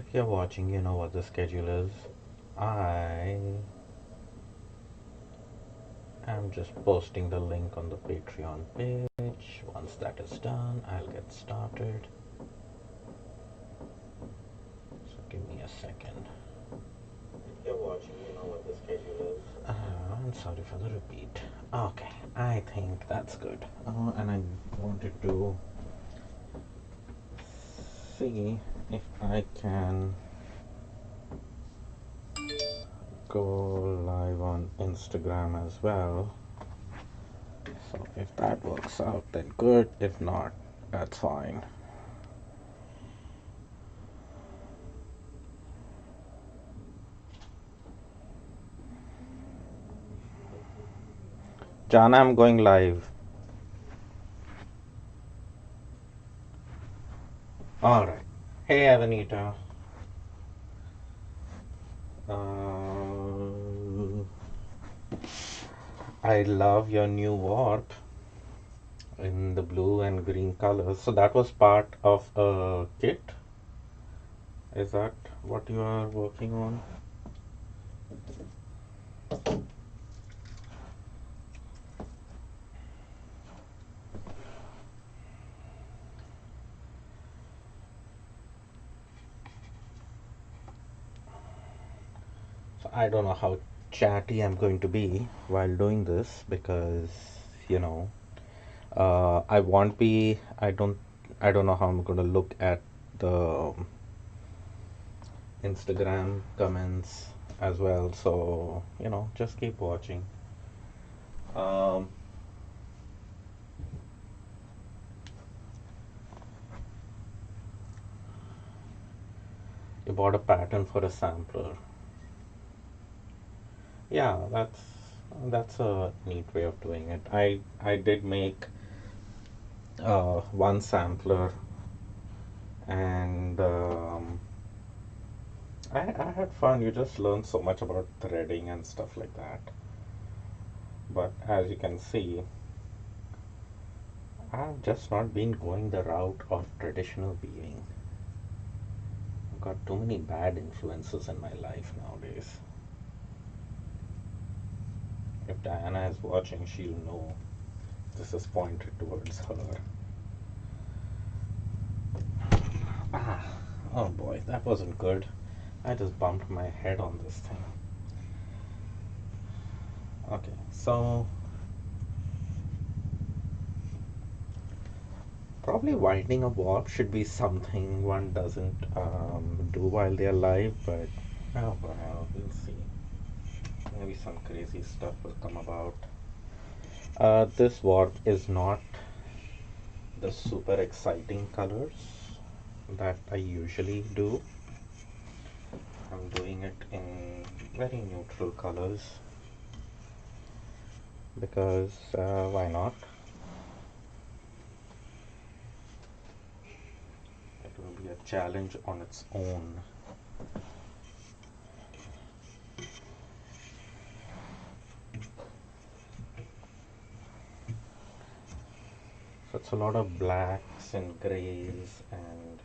If you're watching, you know what the schedule is. I am just posting the link on the Patreon page. Once that is done, I'll get started. So give me a second. If you're watching, you know what the schedule is. I'm sorry for the repeat. Okay, I think that's good. And I wanted to see if I can go live on Instagram as well. So if that works out, then good. If not, that's fine. Jana, I'm going live. Alright. Hey, Avanita. I love your new warp in the blue and green colors. So that was part of a kit. Is that what you are working on? So I don't know how chatty I'm going to be while doing this because you know I won't be. I don't know how I'm going to look at the Instagram comments as well. So just keep watching. Um, you bought a pattern for a sampler. Yeah, that's a neat way of doing it. I did make one sampler, and I had fun. You just learn so much about threading and stuff like that. But as you can see, I've just not been going the route of traditional weaving. I've got too many bad influences in my life nowadays. If Diana is watching, she'll know this is pointed towards her. Ah, oh boy, that wasn't good. I just bumped my head on this thing. Okay, so probably winding a warp should be something one doesn't do while they're live, but oh well, we'll see. Maybe some crazy stuff will come about. This warp is not the super exciting colors that I usually do. I'm doing it in very neutral colors because why not? It will be a challenge on its own. So it's a lot of blacks and grays and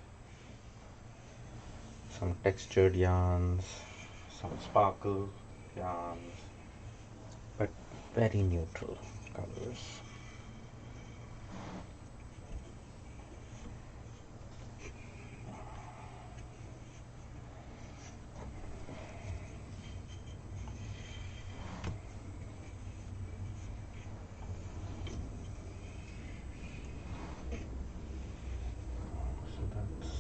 some textured yarns, some sparkle yarns, but very neutral colors. So that's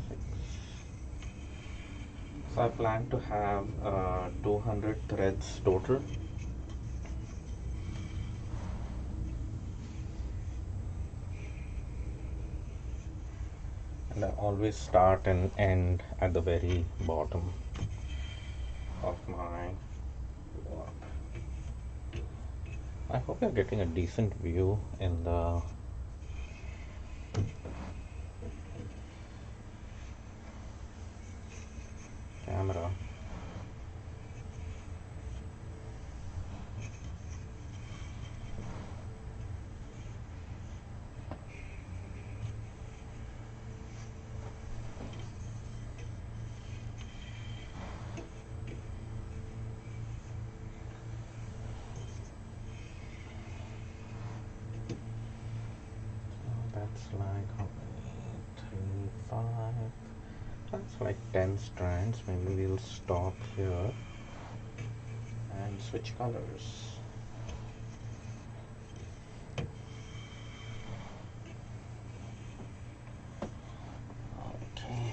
6. So I plan to have 200 threads total. And I always start and end at the very bottom of my warp. I hope you're getting a decent view in the camera. like how many? 3, 5. That's like 10 strands. Maybe we'll stop here and switch colors. Okay.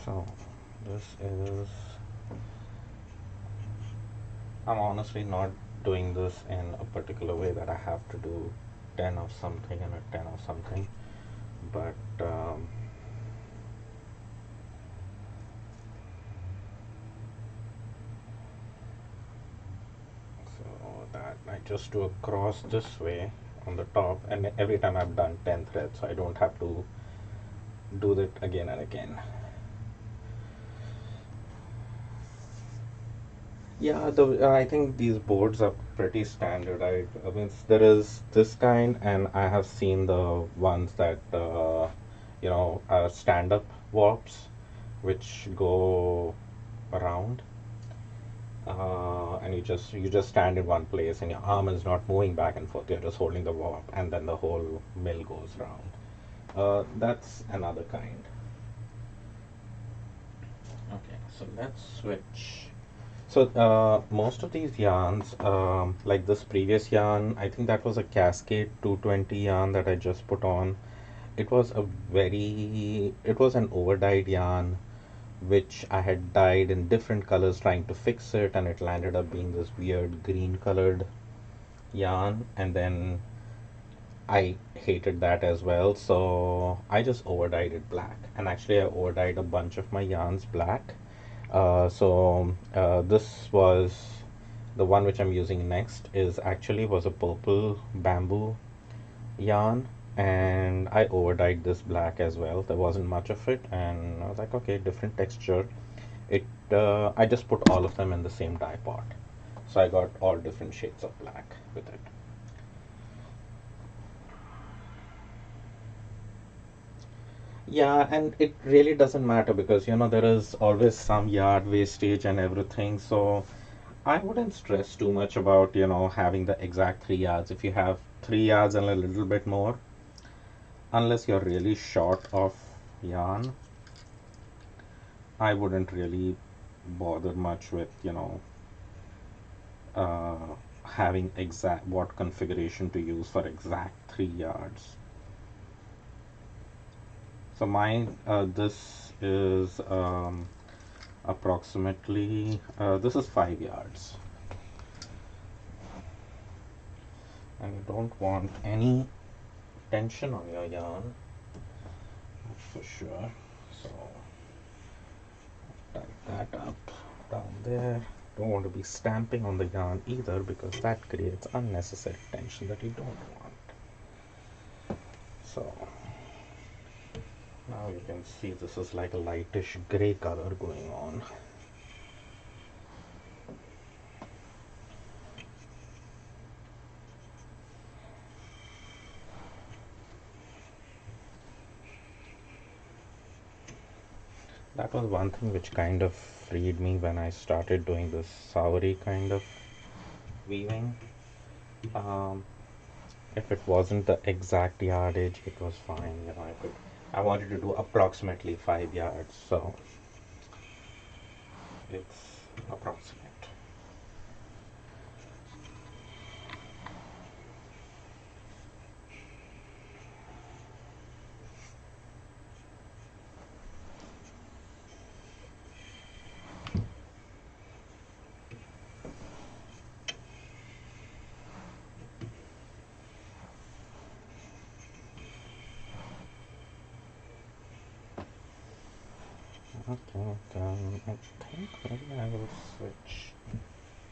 So this is. I'm honestly not doing this in a particular way that I have to do 10 of something and a 10 of something, but so that I just do a cross this way on the top, and every time I've done 10 threads, so I don't have to do that again and again. Yeah, I think these boards are pretty standard. I mean, there is this kind, and I have seen the ones that are stand-up warps, which go around, and you just stand in one place, and your arm is not moving back and forth. You're just holding the warp, and then the whole mill goes round. That's another kind. Okay, so let's switch. So most of these yarns, like this previous yarn, I think that was a Cascade 220 yarn that I just put on. It was an over dyed yarn, which I had dyed in different colors trying to fix it, and it landed up being this weird green colored yarn. And then I hated that as well, so I just over dyed it black. And actually, I over dyed a bunch of my yarns black. This was the one which I'm using next is actually was a purple bamboo yarn, and I over dyed this black as well. There wasn't much of it, and I was like, okay, different texture. I just put all of them in the same dye pot, so I got all different shades of black with it. Yeah, and it really doesn't matter because there is always some yard wastage and everything. So I wouldn't stress too much about having the exact 3 yards. If you have 3 yards and a little bit more, unless you're really short of yarn, I wouldn't really bother much with uh, having exact what configuration to use for exact 3 yards. So mine, this is approximately this is 5 yards, and you don't want any tension on your yarn, that's for sure. So tight that up down there. Don't want to be stamping on the yarn either because that creates unnecessary tension that you don't want. So now you can see this is like a lightish gray color going on. That was one thing which kind of freed me when I started doing this soury kind of weaving. Um, if it wasn't the exact yardage, it was fine. I wanted to do approximately 5 yards, so it's approximate. Okay, then I think maybe I will switch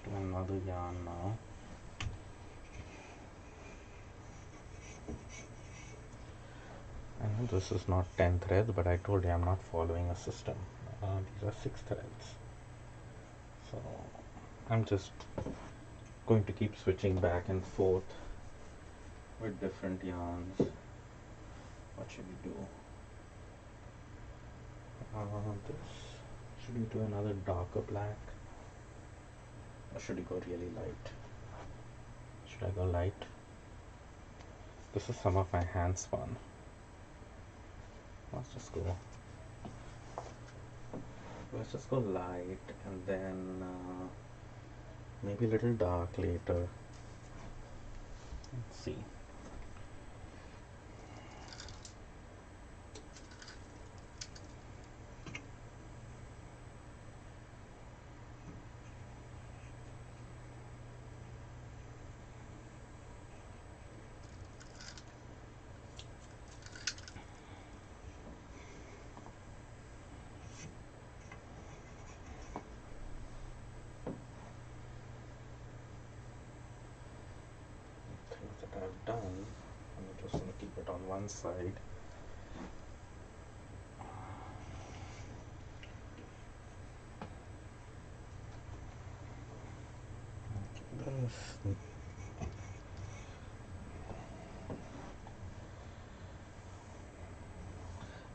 to another yarn now. I know this is not 10 threads, but I told you I'm not following a system. These are 6 threads. So I'm just going to keep switching back and forth with different yarns. What should we do? This. Should we do another darker black? Or should we go really light? Should I go light? This is some of my hand spun. Let's just go. Let's just go light and then maybe a little dark later. Let's see. Things that I've done. I'm just going to keep it on one side. This.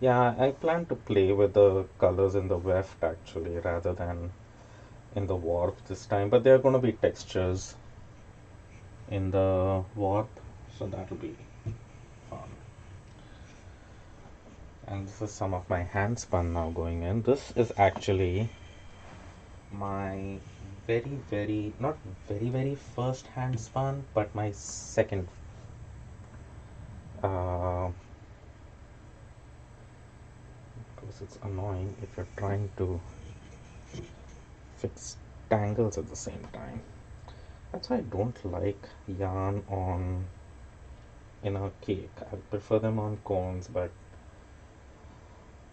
Yeah, I plan to play with the colors in the weft actually rather than in the warp this time, but there are going to be textures in the warp, so that'll be fun. And this is some of my hand spun now going in. This is actually my not very first hand spun, but my second. Because it's annoying if you're trying to fix tangles at the same time. That's why I don't like yarn on in a cake. I prefer them on cones, but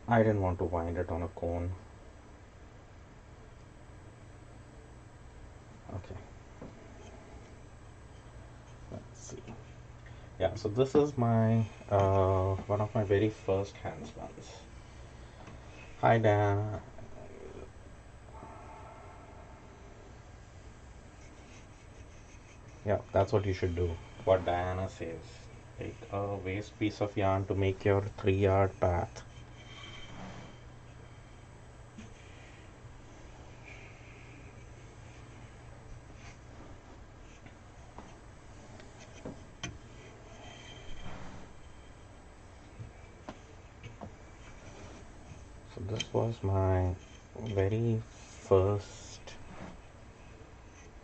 I didn't want to wind it on a cone. Okay. Let's see. Yeah, so this is my one of my very first hand spans. Hi Dan. Yeah, that's what you should do. What Diana says. Take a waste piece of yarn to make your 3-yard path. So this was my very first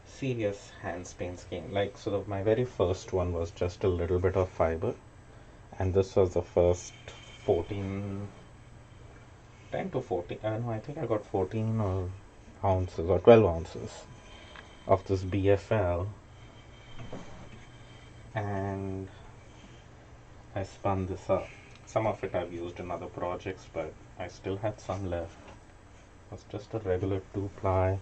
serious hand spin scheme. Like, so my very first one was just a little bit of fiber, and this was the first 14, 10 to 14. No, I think I got 14 or ounces or 12 ounces of this BFL, and I spun this up. Some of it I've used in other projects, but I still had some left. It was just a regular 2-ply.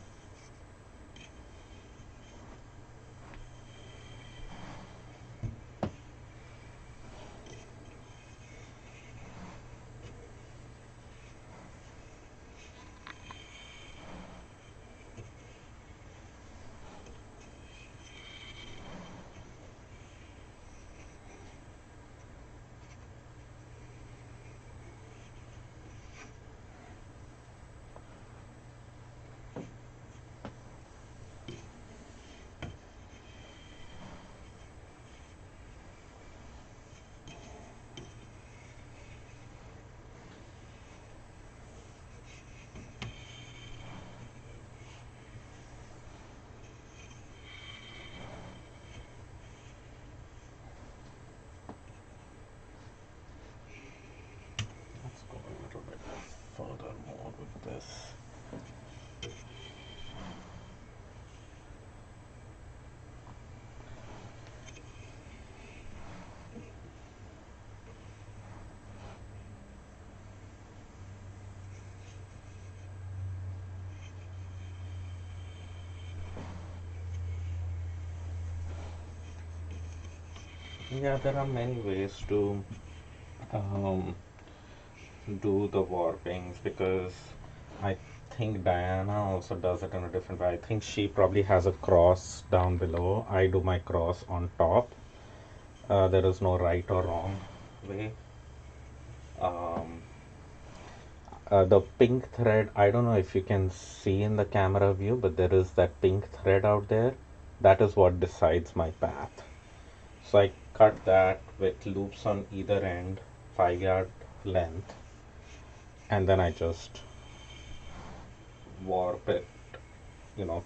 Let's go a little bit further more with this. Yeah, there are many ways to um, do the warpings because I think Diana also does it in a different way. I think she probably has a cross down below. I do my cross on top. There is no right or wrong way. Um, the pink thread, I don't know if you can see in the camera view, but there is that pink thread out there. That is what decides my path. So I cut that with loops on either end, 5 yard length, and then I just warp it,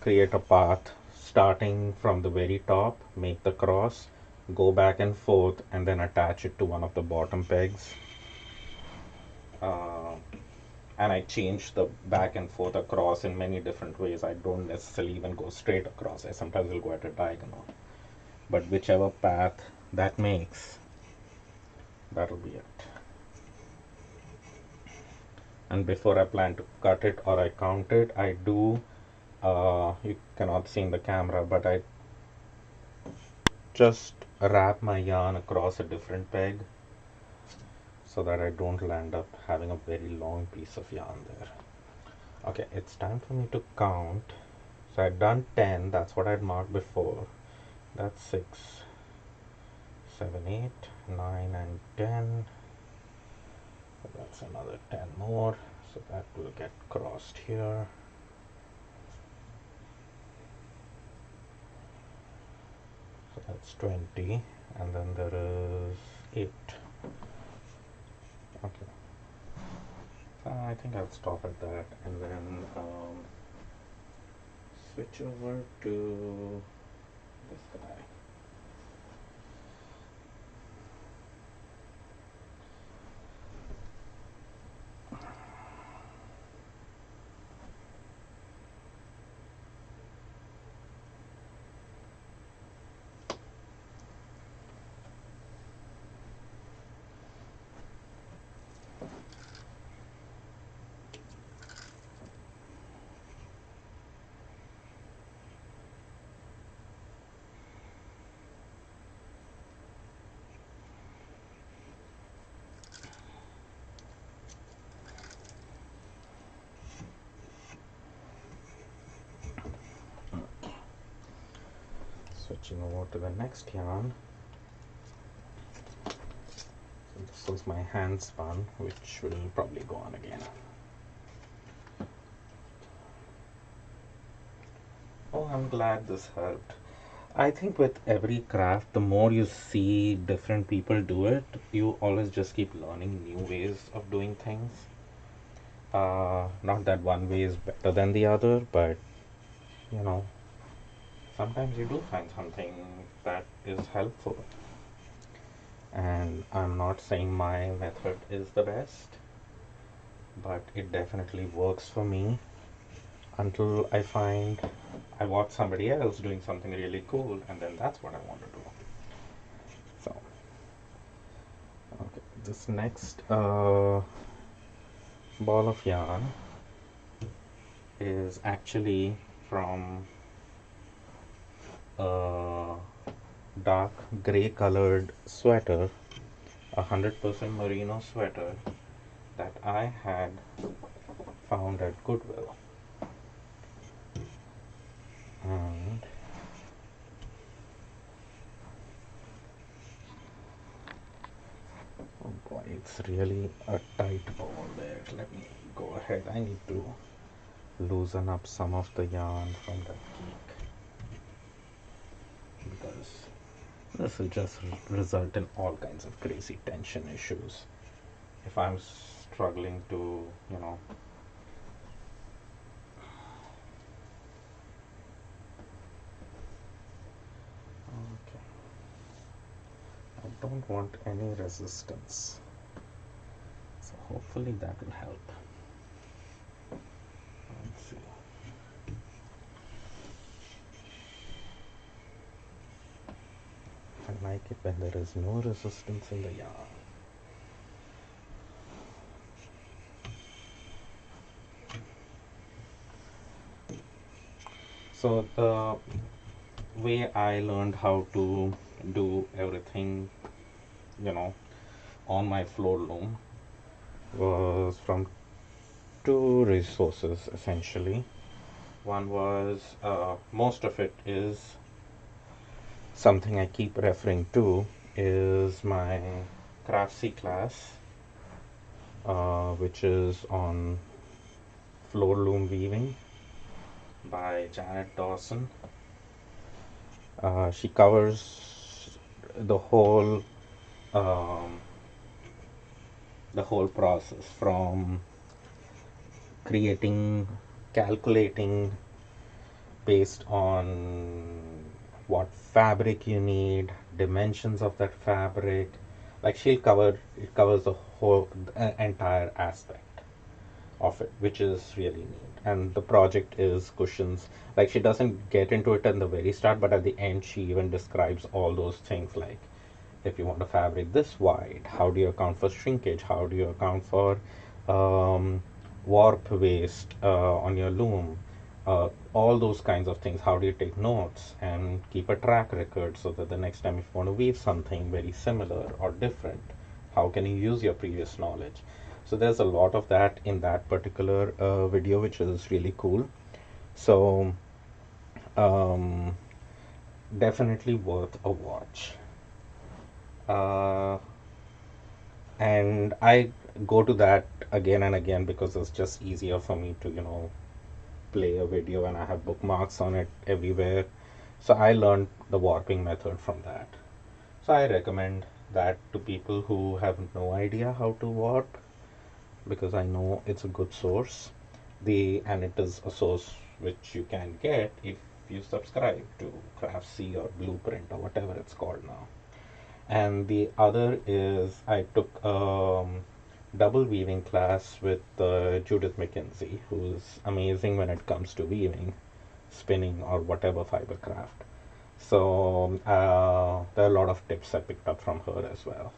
create a path starting from the very top, make the cross, go back and forth, and then attach it to one of the bottom pegs. Uh, and I change the back and forth across in many different ways. I don't necessarily even go straight across. I sometimes will go at a diagonal. But whichever path that makes, that'll be it. And before I plan to cut it or I count it, I do, you cannot see in the camera, but I just wrap my yarn across a different peg so that I don't land up having a very long piece of yarn there. Okay, it's time for me to count. So I'd done 10, that's what I'd marked before. That's 6, 7, 8, 9, and 10. So that's another 10 more. So that will get crossed here. So that's 20. And then there is 8. Okay. So I think I'll stop at that and then switch over to this guy. Switching over to the next yarn. So this was my hand spun, which will probably go on again. Oh, I'm glad this helped. I think with every craft, the more you see different people do it, you always just keep learning new ways of doing things. Not that one way is better than the other, but you know, sometimes you do find something that is helpful. And I'm not saying my method is the best, but it definitely works for me until I watch somebody else doing something really cool, and then that's what I want to do. So, okay, this next ball of yarn is actually from a dark gray colored sweater, 100% merino sweater that I had found at Goodwill. And oh boy, it's really a tight ball there. Let me go ahead. I need to loosen up some of the yarn from that geek, because this will just result in all kinds of crazy tension issues if I'm struggling to, okay. I don't want any resistance, so hopefully that will help. Let's see. I like it when there is no resistance in the yarn. So the way I learned how to do everything, you know, on my floor loom was from two resources essentially. One was, most of it is something I keep referring to, is my Craftsy class, which is on floor loom weaving by Janet Dawson. She covers the whole um, the whole process from creating, calculating based on what fabric you need, dimensions of that fabric. Like it covers the whole entire aspect of it, which is really neat. And the project is cushions. Like she doesn't get into it in the very start, but at the end she even describes all those things, like if you want a fabric this wide, how do you account for shrinkage, how do you account for um, warp waste on your loom, all those kinds of things. How do you take notes and keep a track record so that the next time if you want to weave something very similar or different, how can you use your previous knowledge? So there's a lot of that in that particular video, which is really cool. So um, definitely worth a watch. Uh, and I go to that again and again because it's just easier for me to, play a video, and I have bookmarks on it everywhere. So I learned the warping method from that. So I recommend that to people who have no idea how to warp, because I know it's a good source. And it is a source which you can get if you subscribe to Craft C or Blueprint or whatever it's called now. And the other is I took double weaving class with Judith McKenzie, who's amazing when it comes to weaving, spinning, or whatever fiber craft. So there are a lot of tips I picked up from her as well.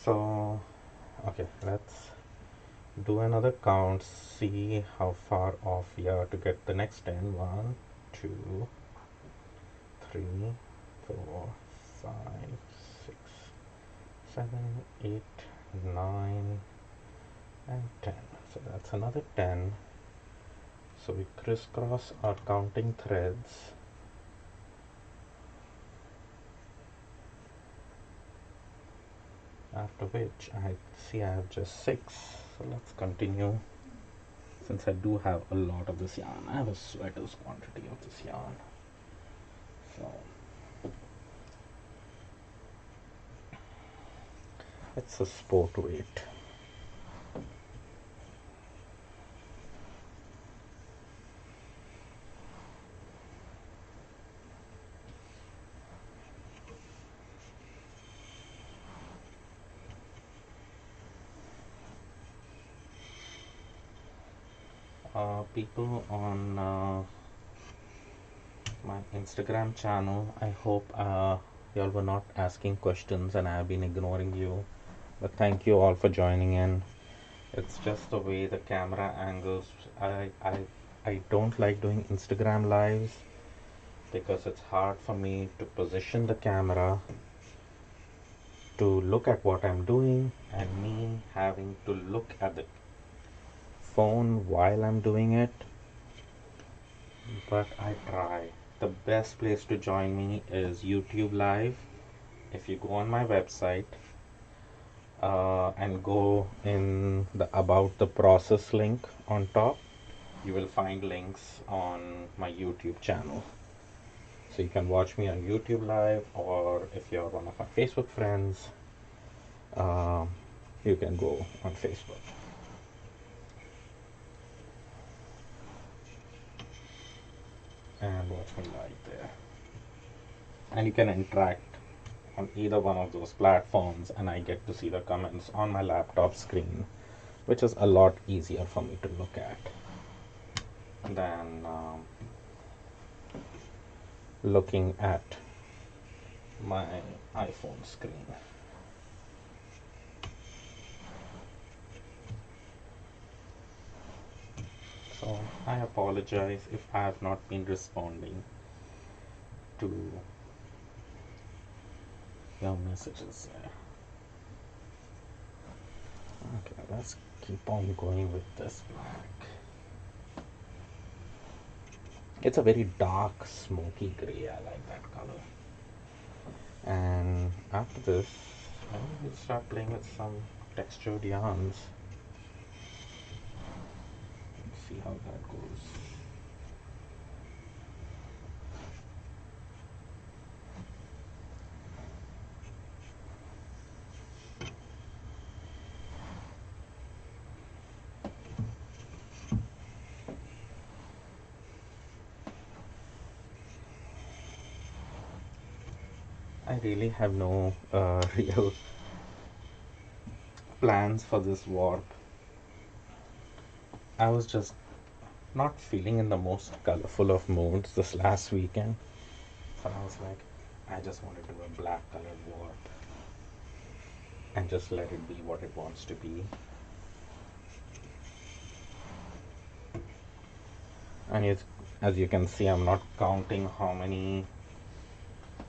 So okay, let's do another count, see how far off we are to get the next 10. 1, 2, 3, 4, 5, 6, 7, 8, 9, and 10. So that's another 10. So we crisscross our counting threads. After which I see I have just 6. So let's continue. Since I do have a lot of this yarn, I have a sweater's quantity of this yarn. So it's a sport weight. People on my Instagram channel, I hope y'all were not asking questions and I have been ignoring you. But thank you all for joining in. It's just the way the camera angles. I don't like doing Instagram lives because it's hard for me to position the camera to look at what I'm doing, and me having to look at the phone while I'm doing it. But I try. The best place to join me is YouTube Live. If you go on my website and go in the About the Process link on top, you will find links on my YouTube channel. So you can watch me on YouTube Live, or if you're one of my Facebook friends, you can go on Facebook. And watch me live there. And you can interact on either one of those platforms, and I get to see the comments on my laptop screen, which is a lot easier for me to look at than looking at my iPhone screen. So I apologize if I have not been responding to your messages there. Okay, let's keep on going with this black. It's a very dark smoky gray. I like that color. And after this, we'll start playing with some textured yarns. Let's see how that goes. I really have no real plans for this warp. I was just not feeling in the most colorful of moods this last weekend. So I was like, I just want to do a black colored warp and just let it be what it wants to be. And as you can see, I'm not counting how many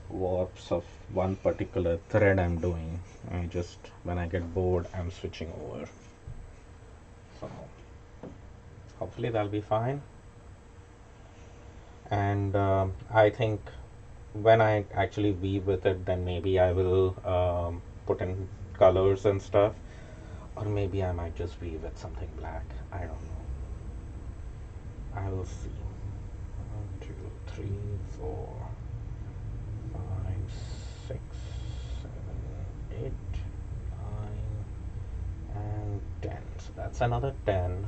warps of one particular thread I'm doing. I just, when I get bored, I'm switching over. So hopefully that'll be fine. And I think when I actually weave with it, then maybe I will put in colors and stuff, or maybe I might just weave with something black. I don't know. I will see. 1, 2, 3, 4, 5, 6, 7, 8, 9, and 10. So that's another 10.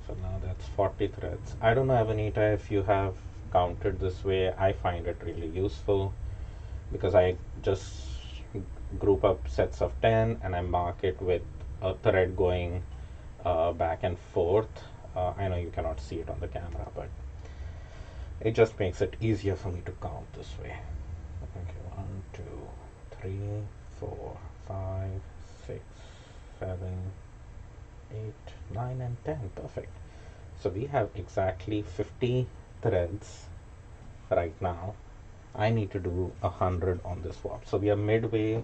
So now that's 40 threads. I don't know, Avanita, if you have counted this way. I find it really useful because I just group up sets of 10 and I mark it with a thread going back and forth. I know you cannot see it on the camera, but it just makes it easier for me to count this way. Okay, 1, 2, 3, 4, 5, 6, 7, 8, 9, and 10. Perfect. So we have exactly 50 threads right now. I need to do 100 on this warp. So we are midway.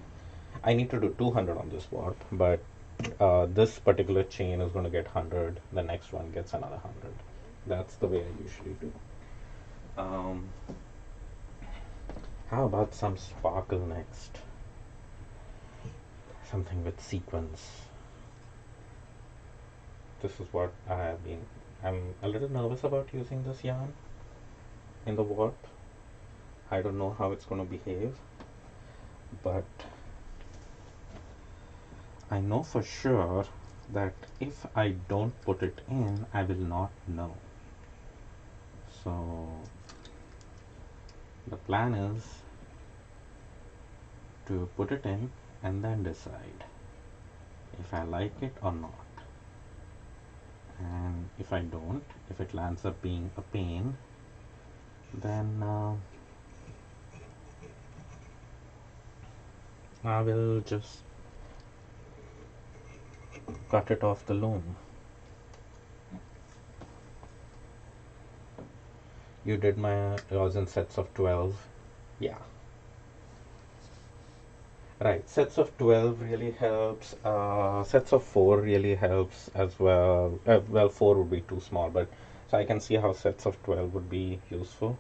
I need to do 200 on this warp, but this particular chain is going to get 100. The next one gets another 100. That's the way I usually do. Um, how about some sparkle next? Something with sequence. This is what I have been. I'm a little nervous about using this yarn in the warp. I don't know how it's going to behave, but I know for sure that if I don't put it in, I will not know. So the plan is to put it in and then decide if I like it or not. And if I don't, if it lands up being a pain, then I will just cut it off the loom. You did yours in sets of 12. Yeah. Right, sets of 12 really helps. Sets of 4 really helps as well. Well, 4 would be too small, but so I can see how sets of 12 would be useful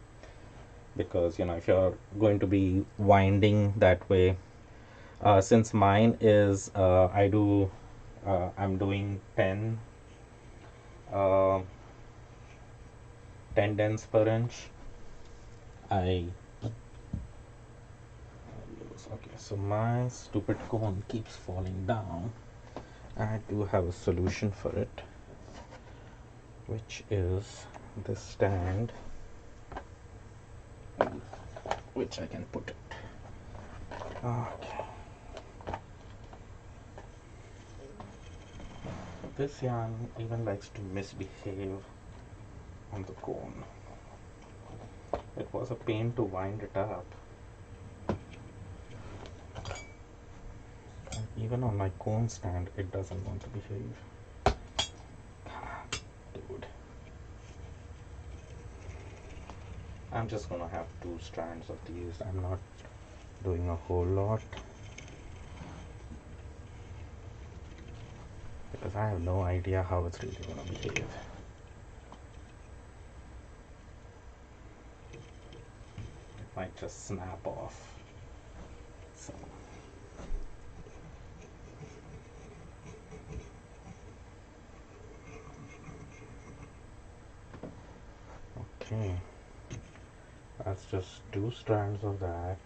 because, you know, if you're going to be winding that way, since mine is, I'm doing 10, uh, 10 dents per inch. Okay, so my stupid cone keeps falling down. I do have a solution for it, which is this stand, which I can put it. Okay. This yarn even likes to misbehave on the cone. It was a pain to wind it up. And even on my cone stand, it doesn't want to behave. Dude. I'm just gonna have 2 strands of these. I'm not doing a whole lot because I have no idea how it's really gonna behave. It might just snap off. So okay, that's just 2 strands of that.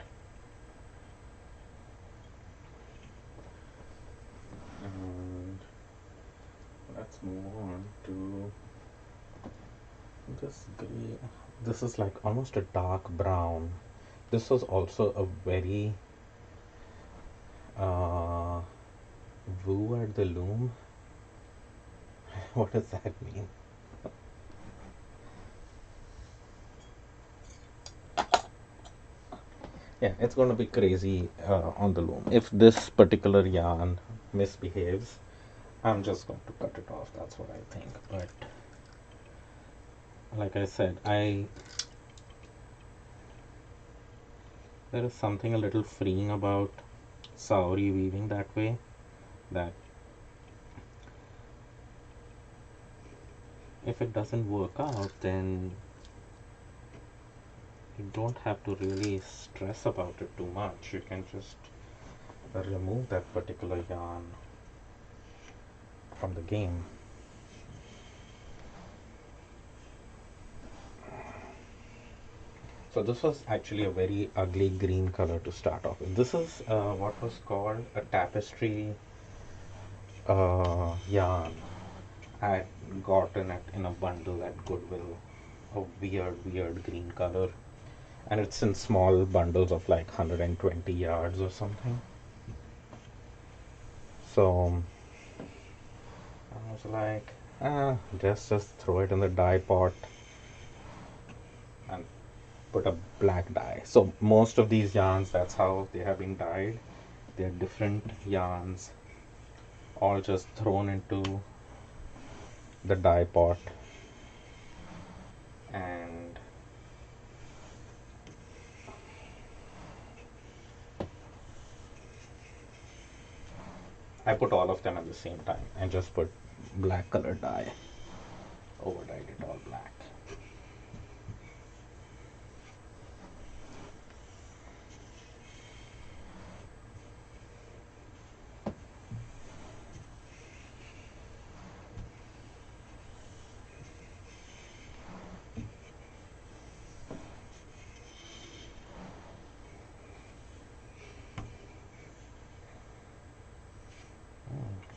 And let's move on to this gray. This is like almost a dark brown. This was also a very uh, woo at the loom. What does that mean? Yeah, it's going to be crazy on the loom. If this particular yarn misbehaves, I'm just going to cut it off. That's what I think. But like I said, there is something a little freeing about Saori weaving that way. That if it doesn't work out, then you don't have to really stress about it too much. You can just remove that particular yarn from the game. So this was actually a very ugly green color to start off with. This is what was called a tapestry yarn. I had gotten it in a bundle at Goodwill, a weird green color, and it's in small bundles of like 120 yards or something. So I was like, just throw it in the dye pot and put a black dye. So most of these yarns, that's how they have been dyed. They're different yarns, all just thrown into the dye pot, and I put all of them at the same time and just put black color dye, over dyed it all black.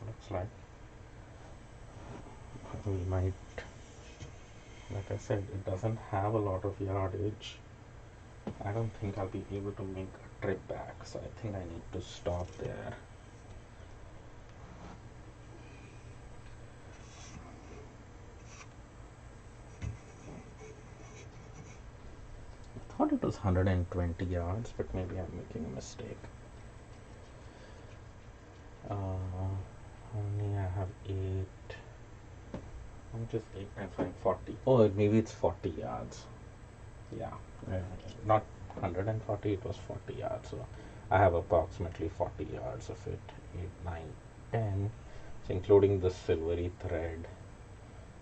Looks like we might, like I said, it doesn't have a lot of yardage. I don't think I'll be able to make a trip back, so I think I need to stop there. I thought it was 120 yards, but maybe I'm making a mistake. Only I have 8. I'm just 8 times 5, 40. Oh, maybe it's 40 yards. Yeah, not 140, it was 40 yards. So I have approximately 40 yards of it. 8, 9, 10. So including the silvery thread,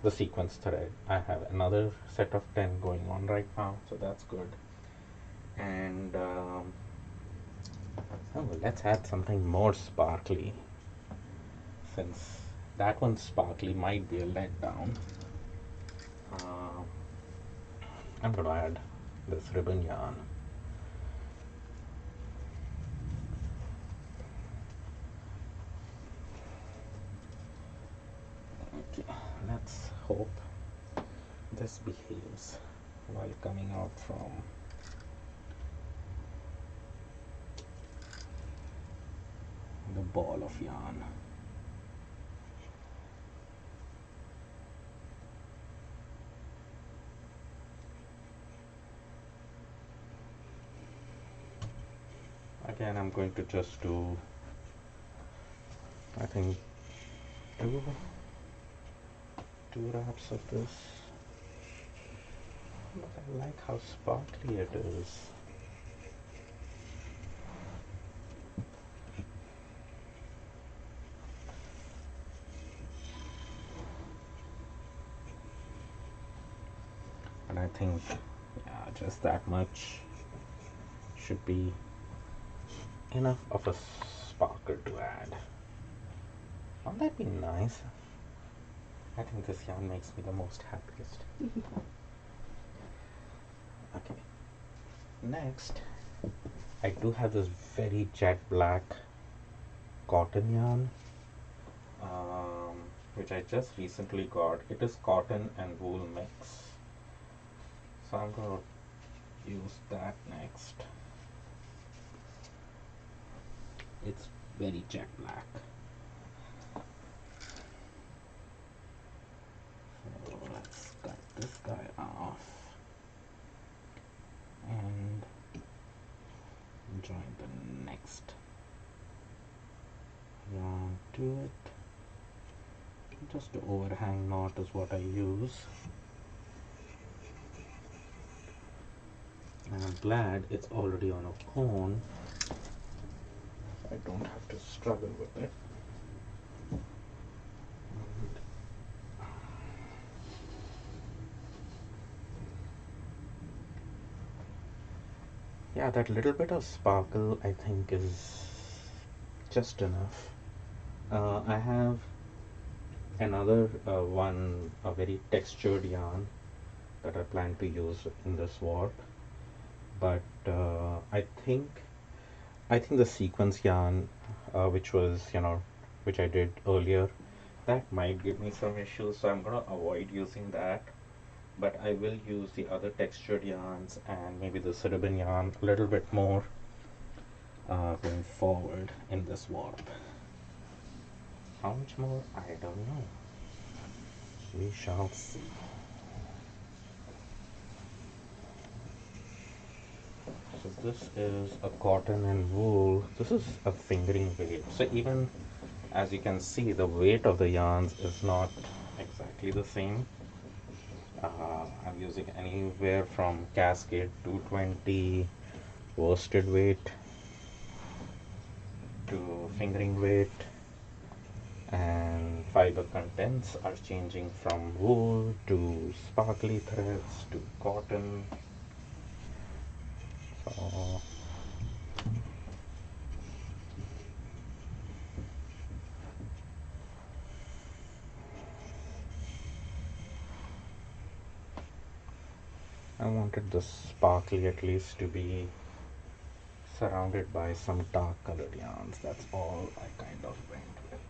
the sequence thread. I have another set of 10 going on right now, so that's good. And let's add something more sparkly, since that one sparkly might be a letdown. Uh, I'm going to add this ribbon yarn. Okay, let's hope this behaves while coming out from the ball of yarn. Again, I'm going to just do, I think, two wraps of this. But I like how sparkly it is. And I think, yeah, just that much should be enough of a sparkle to add. Won't that be nice? I think this yarn makes me the most happiest. Okay. Next, I do have this very jet black cotton yarn, which I just recently got. It is cotton and wool mix. So I'm going to use that next. It's very jet black. So let's cut this guy off and join the next yarn to it. Just the overhang knot is what I use. And I'm glad it's already on a cone. I don't have to struggle with it. Yeah, that little bit of sparkle I think is just enough. I have another one, a very textured yarn that I plan to use in this warp, but I think the sequence yarn, which was which I did earlier, that might give me some issues, so I'm gonna avoid using that. But I will use the other textured yarns and maybe the ribbon yarn a little bit more going forward in this warp. How much more? I don't know. We shall see. So this is a cotton and wool. This is a fingering weight. So even as you can see, the weight of the yarns is not exactly the same. I'm using anywhere from Cascade 220 worsted weight to fingering weight, and fiber contents are changing from wool to sparkly threads to cotton. So I wanted the sparkly at least to be surrounded by some dark colored yarns. That's all I kind of went with.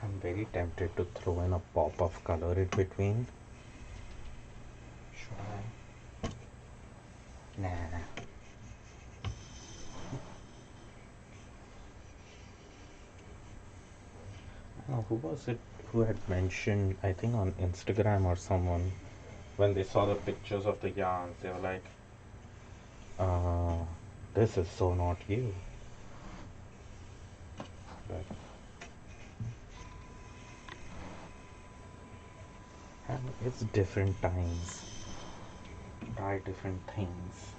I'm very tempted to throw in a pop of color in between. Should I? Nah. Oh, who was it who had mentioned, I think on Instagram or someone, when they saw the pictures of the yarns, they were like, uh, this is so not you. But it's different times. Try different things.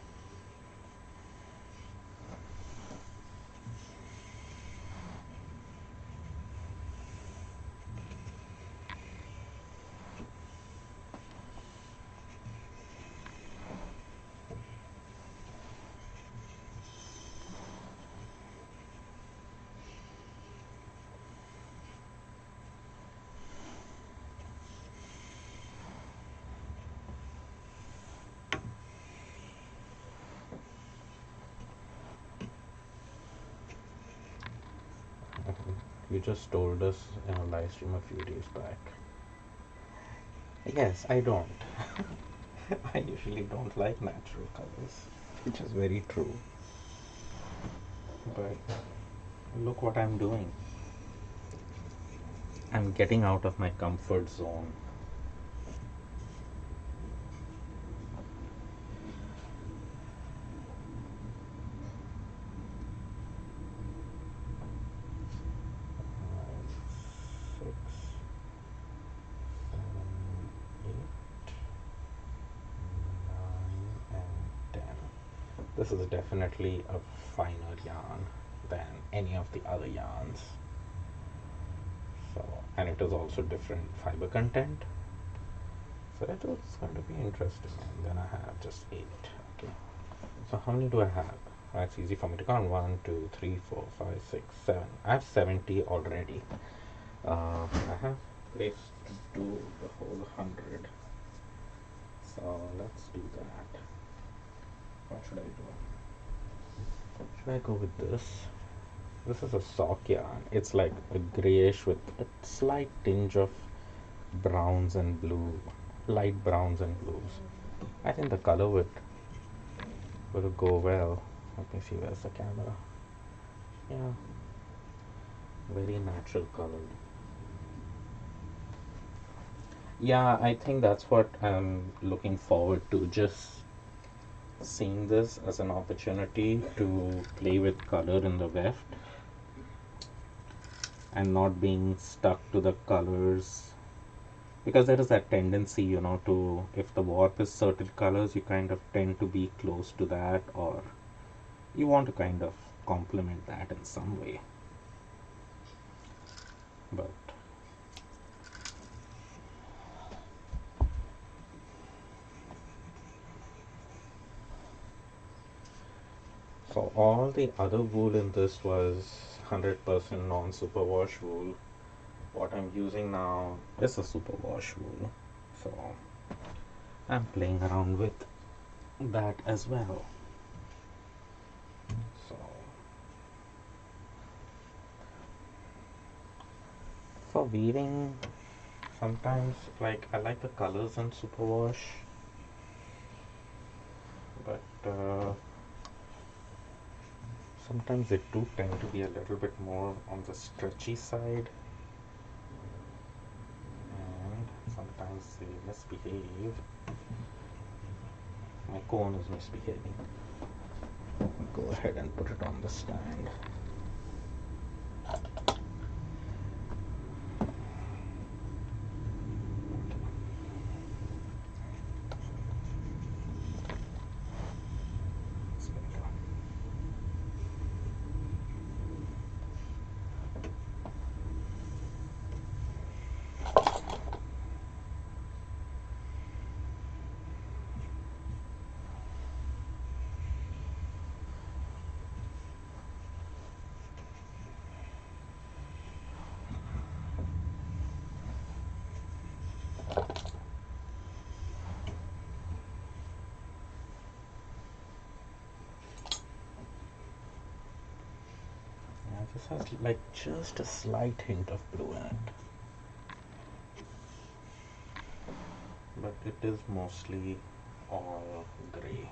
You just told us in a live stream a few days back. Yes, I don't. I usually don't like natural colors, which is very true. But look what I'm doing. I'm getting out of my comfort zone. Six, 7, 8, 9, and 10. This is definitely a finer yarn than any of the other yarns. So, and it is also different fiber content. So that was going to be interesting. And then I have just 8. Okay. So how many do I have? That's easy for me to count. 1, 2, 3, 4, 5, 6, 7. I have 70 already. I have place to do the whole 100. So let's do that. What should I do? Should I go with this? This is a sock yarn. It's like a grayish with a slight tinge of browns and blue, light browns and blues. I think the color will go well. Let me see, where's the camera? Yeah, very natural color. Yeah, I think that's what I'm looking forward to. Just seeing this as an opportunity to play with color in the weft and not being stuck to the colors, because there is that tendency, to, if the warp is certain colors, you kind of tend to be close to that, or you want to kind of complement that in some way. But so all the other wool in this was 100% non-superwash wool. What I'm using now is a superwash wool, so I'm playing around with that as well. So for weaving, sometimes like I like the colors in superwash, but sometimes they do tend to be a little bit more on the stretchy side, and sometimes they misbehave. My cone is misbehaving. Go ahead and put it on the stand. This has like just a slight hint of blue in it, but it is mostly all gray.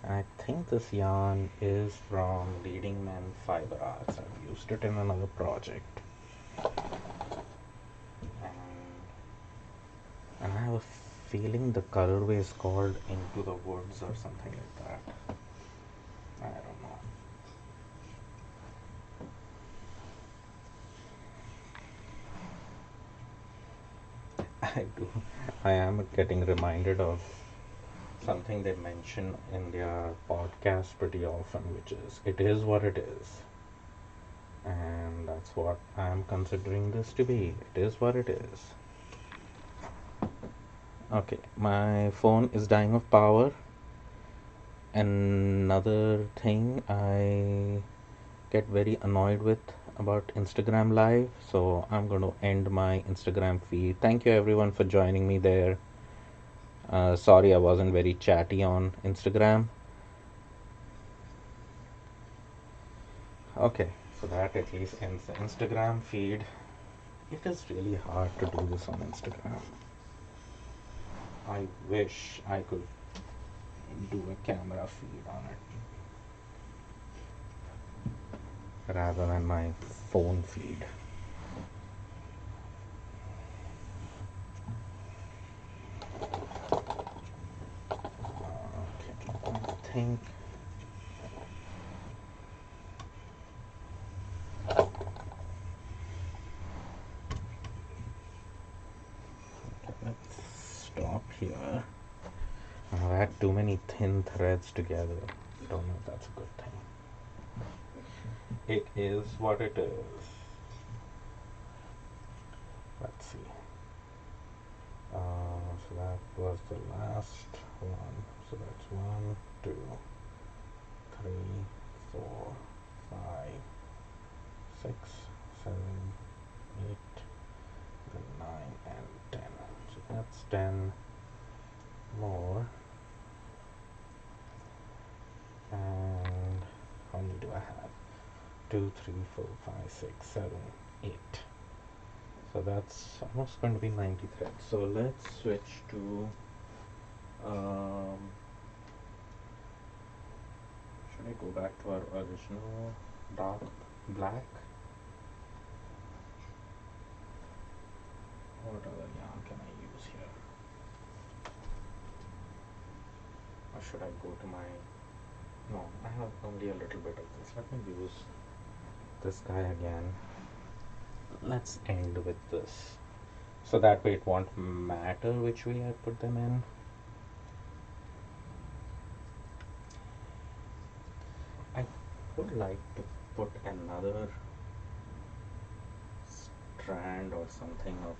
And I think this yarn is from Leading Men Fiber Arts. I've used it in another project, and I have a feeling the colorway is called Into the Woods or something like that. I don't know. I do. I am getting reminded of something they mention in their podcast pretty often, which is it is what it is. And that's what I am considering this to be. It is what it is. Okay, my phone is dying of power. Another thing I get very annoyed with about Instagram Live, so I'm going to end my Instagram feed. Thank you everyone for joining me there. Sorry I wasn't very chatty on Instagram. Okay, so that at least ends the Instagram feed. It is really hard to do this on Instagram. I wish I could do a camera feed on it rather than my phone feed. Okay, I think let's stop here. I've had too many thin threads together. Don't know if that's a good thing. It is what it is. Let's see. So that was the last one. So that's 1, 2, 3, 4, 5, 6, 7, 8, then 9 and 10. So that's 10 more. And how many do I have? 2, 3, 4, 5, 6, 7, 8. So that's almost going to be 90 threads. So let's switch to um, should I go back to our original dark black? What other yarn can I use here? Or should I go to my... No, I have only a little bit of this. Let me use this guy again. Let's end with this. So that way it won't matter which way I put them in. I would like to put another strand or something of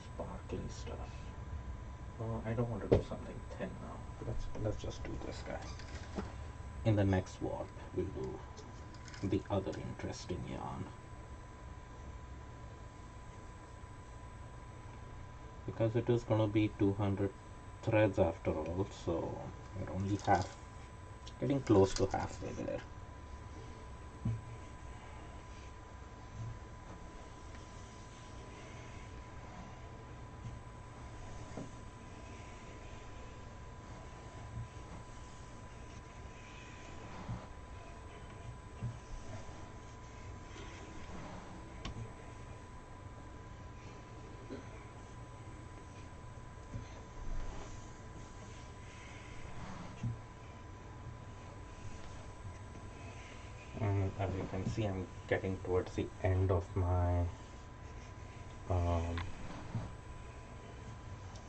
sparkly stuff. I don't want to do something thin now. Let's just do this guy. In the next warp, we'll do the other interesting yarn. Because it is going to be 200 threads after all, so we're only getting close to halfway there. And as you can see, I'm getting towards the end of my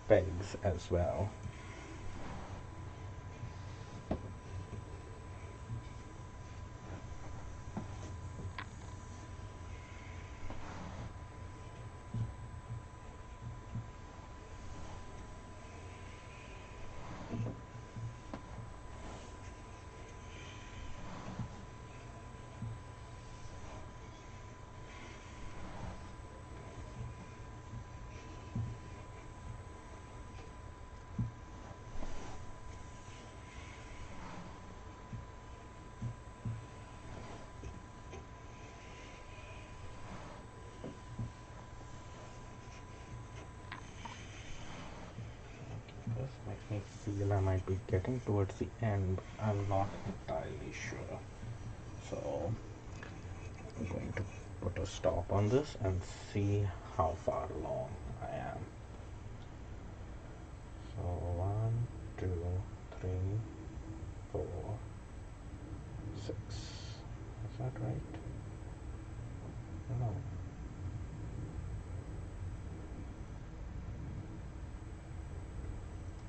pegs as well. This makes me feel I might be getting towards the end. I'm not entirely sure. So I'm going to put a stop on this and see how far along I am. So 1, 2, 3, 4, 6. Is that right? No.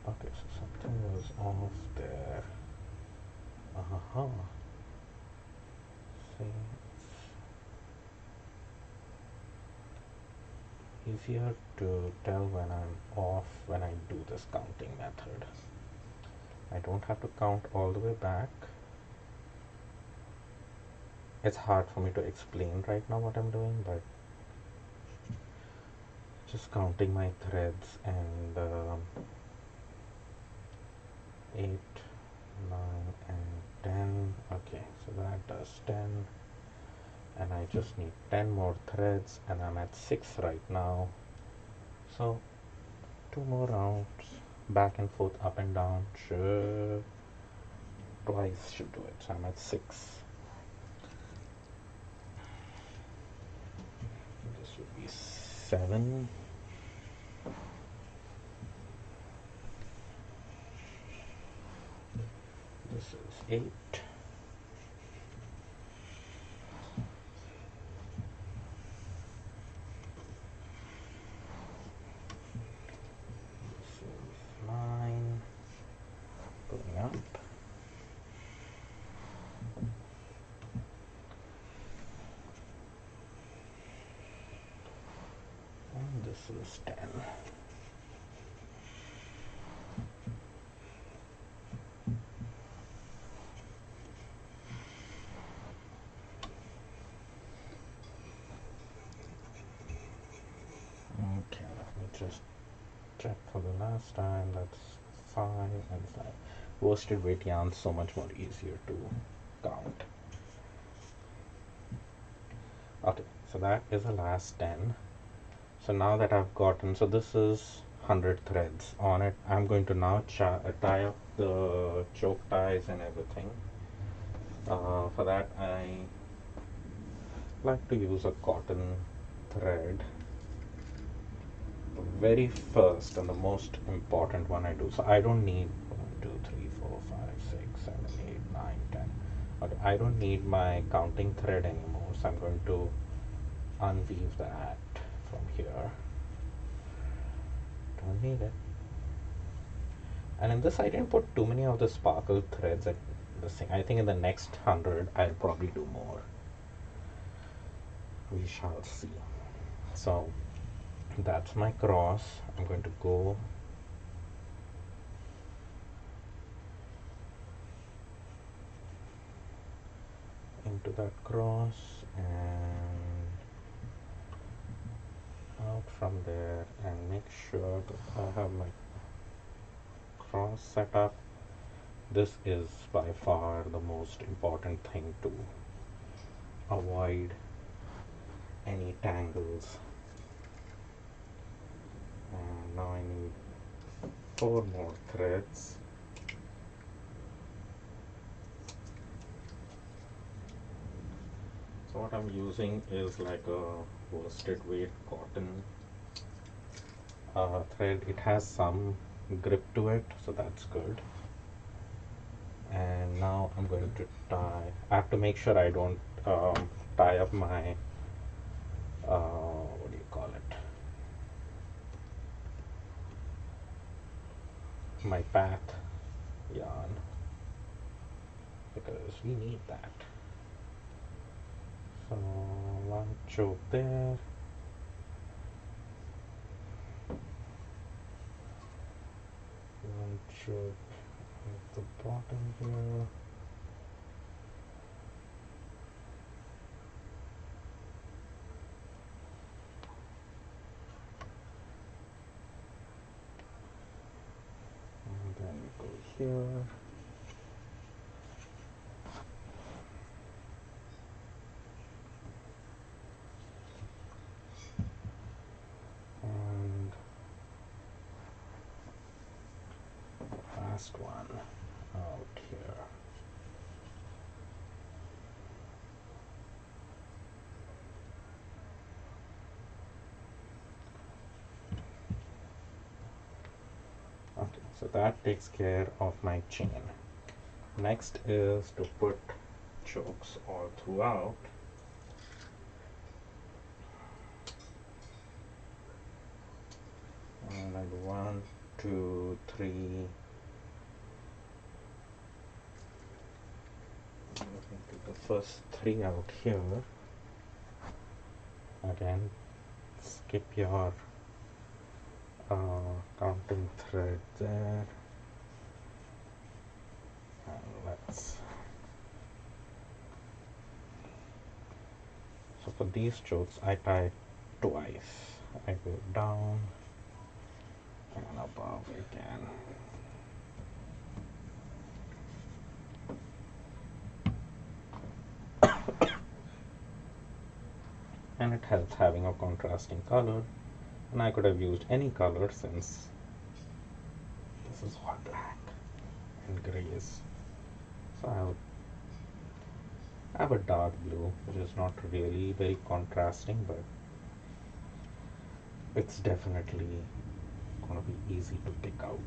Okay, so something was off there. Uh-huh. See, it's easier to tell when I'm off when I do this counting method. I don't have to count all the way back. It's hard for me to explain right now what I'm doing, but just counting my threads and 8, 9 and 10. Okay, so that does 10, and I just need 10 more threads, and I'm at 6 right now. So 2 more rounds back and forth, up and down, twice should do it. So I'm at 6. This would be 7. This is 8. This is 9. Going up. last 10. Okay, let me just check for the last time. That's 5 and 5. Worsted weight yarn so much more easier to count. Okay, so that is the last 10. So now that I've gotten, so this is 100 threads on it. I'm going to now tie up the choke ties and everything. For that I like to use a cotton thread. The very first and the most important one I do. So I don't need 1, 2, 3, 4, 5, 6, 7, 8, 9, 10. Okay, I don't need my counting thread anymore. So I'm going to unweave that from here. Don't need it. And in this I didn't put too many of the sparkle threads at the thing. I think in the next 100 I'll probably do more. We shall see. So that's my cross. I'm going to go into that cross and out from there and make sure that I have my cross set up. This is by far the most important thing to avoid any tangles. And now I need 4 more threads. So what I'm using is like a worsted weight cotton thread. It has some grip to it, so that's good. And now I'm going to tie. I have to make sure I don't tie up my what do you call it, my path yarn, because we need that. So one choke there, one choke at the bottom here, and then go here, and last one out here. Okay, so that takes care of my chain. Next is to put chokes all throughout. And I do 1, 2, 3. I'm going to do the first 3 out here. Again, skip your counting thread there. And let's. So for these chokes, I tie twice. I go down and above again. And it helps having a contrasting color, and I could have used any color since this is all black and grays. So I have a dark blue, which is not really very contrasting, but it's definitely gonna be easy to pick out.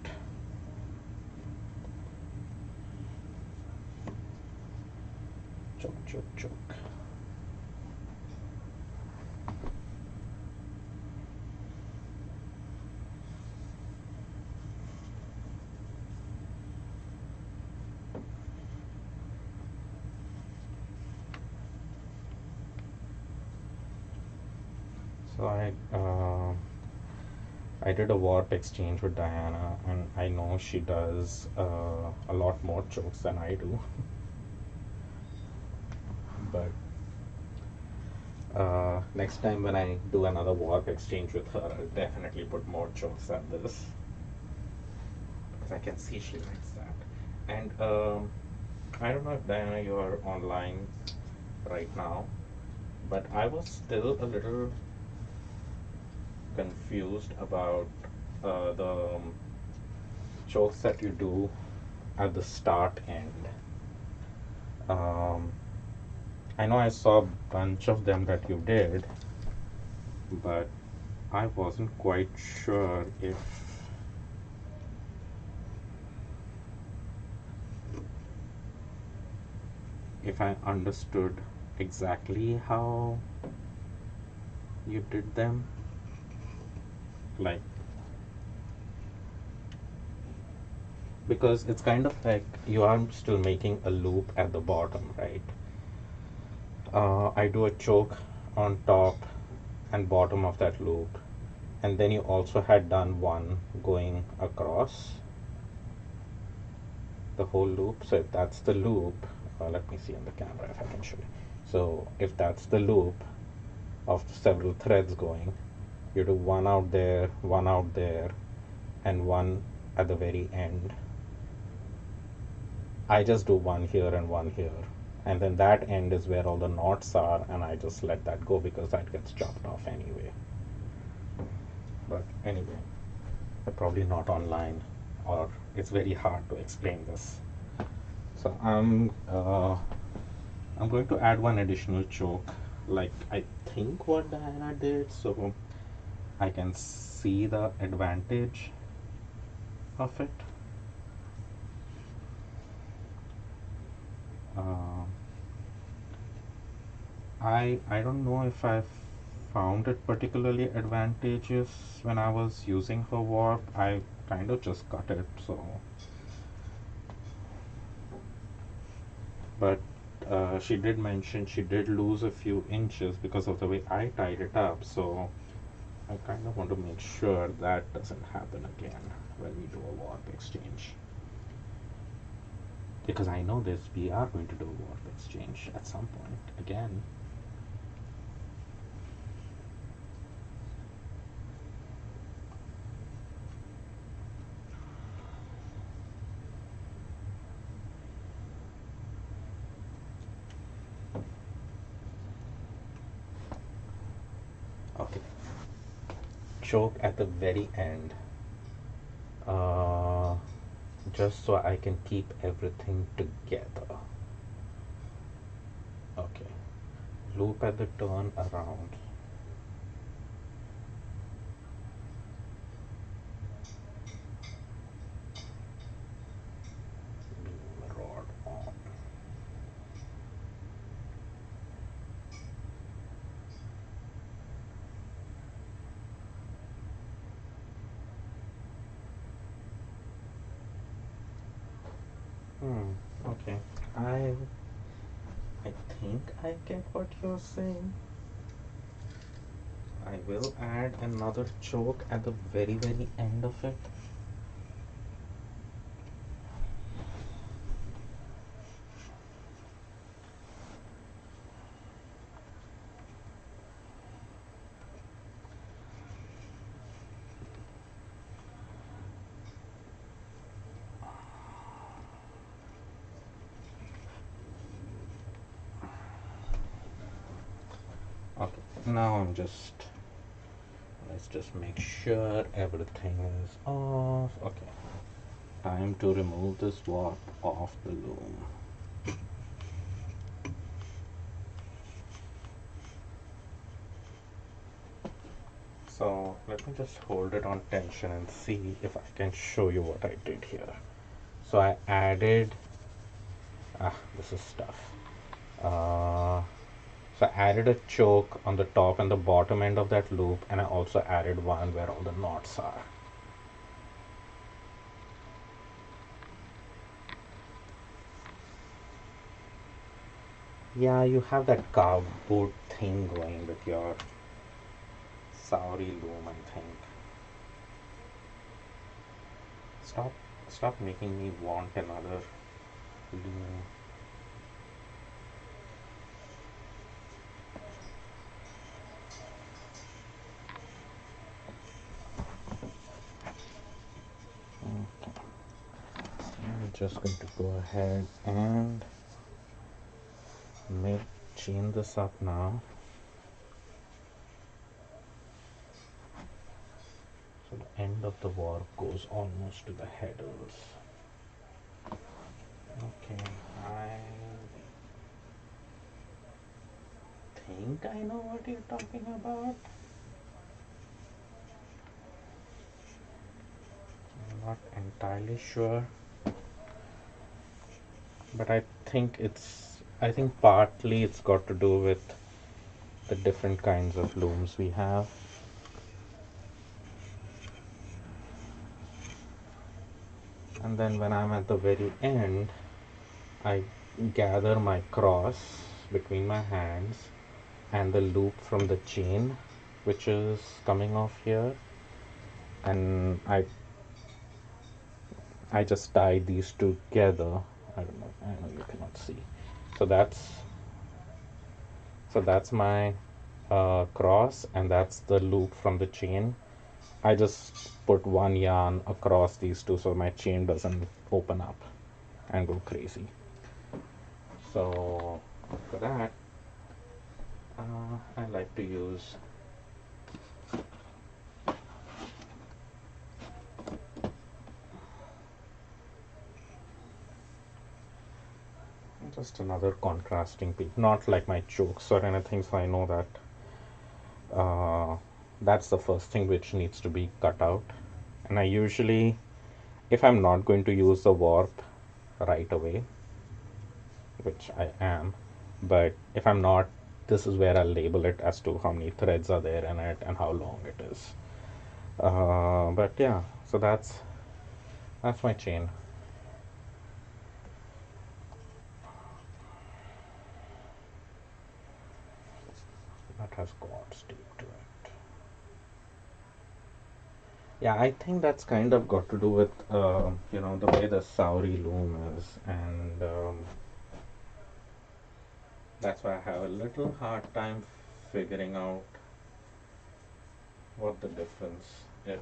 Choke, choke, choke. So I did a warp exchange with Diana, and I know she does a lot more jokes than I do. But next time when I do another warp exchange with her, I'll definitely put more jokes than this, because I can see she likes that. And I don't know if Diana, you're online right now, but I was still a little confused about the jokes that you do at the start end. Um, I know I saw a bunch of them that you did, but I wasn't quite sure if I understood exactly how you did them. Like, because it's kind of like you are still making a loop at the bottom, right? I do a choke on top and bottom of that loop, and then you also had done one going across the whole loop. So if that's the loop, let me see on the camera if I can show you. So if that's the loop of several threads going, you do one out there, and one at the very end. I just do one here and one here, and then that end is where all the knots are, and I just let that go because that gets chopped off anyway. But anyway, they're probably not online, or it's very hard to explain this. So I'm going to add one additional choke, like I think what Diana did, so I can see the advantage of it. Uh, I don't know if I found it particularly advantageous when I was using her warp. I kind of just cut it, so. But she did mention she did lose a few inches because of the way I tied it up, so I kind of want to make sure that doesn't happen again when we do a warp exchange. Because I know this, we are going to do a warp exchange at some point again. Okay, choke at the very end, uh, just so I can keep everything together. Okay, loop at the turn around. Beam rod on. Okay. I I think I get what you're saying. I will add another choke at the very very end of it. Okay. Now let's just make sure everything is off. Okay. Time to remove this warp off the loom. So let me just hold it on tension and see if I can show you what I did here. So I added, this is stuff. So I added a choke on the top and the bottom end of that loop, and I also added one where all the knots are. Yeah, you have that cardboard thing going with your Sauri loom, I think. Stop, stop making me want another loom. I'm just going to go ahead and chain this up now. So the end of the warp goes almost to the headers. Okay, I think I know what you're talking about. I'm not entirely sure, but I think partly it's got to do with the different kinds of looms we have. And then when I'm at the very end, I gather my cross between my hands and the loop from the chain which is coming off here, and I just tie these together. I know you cannot see. So that's my cross, and that's the loop from the chain. I just put one yarn across these two so my chain doesn't open up and go crazy. So for that, I like to use just another contrasting piece, not like my chokes or anything, so I know that that's the first thing which needs to be cut out. And I usually, if I'm not going to use the warp right away, which I am, but if I'm not, this is where I'll label it as to how many threads are there in it and how long it is. But yeah, so that's my chain. That has cords taped to it. Yeah, I think that's kind of got to do with the way the Sauri loom is, and that's why I have a little hard time figuring out what the difference is.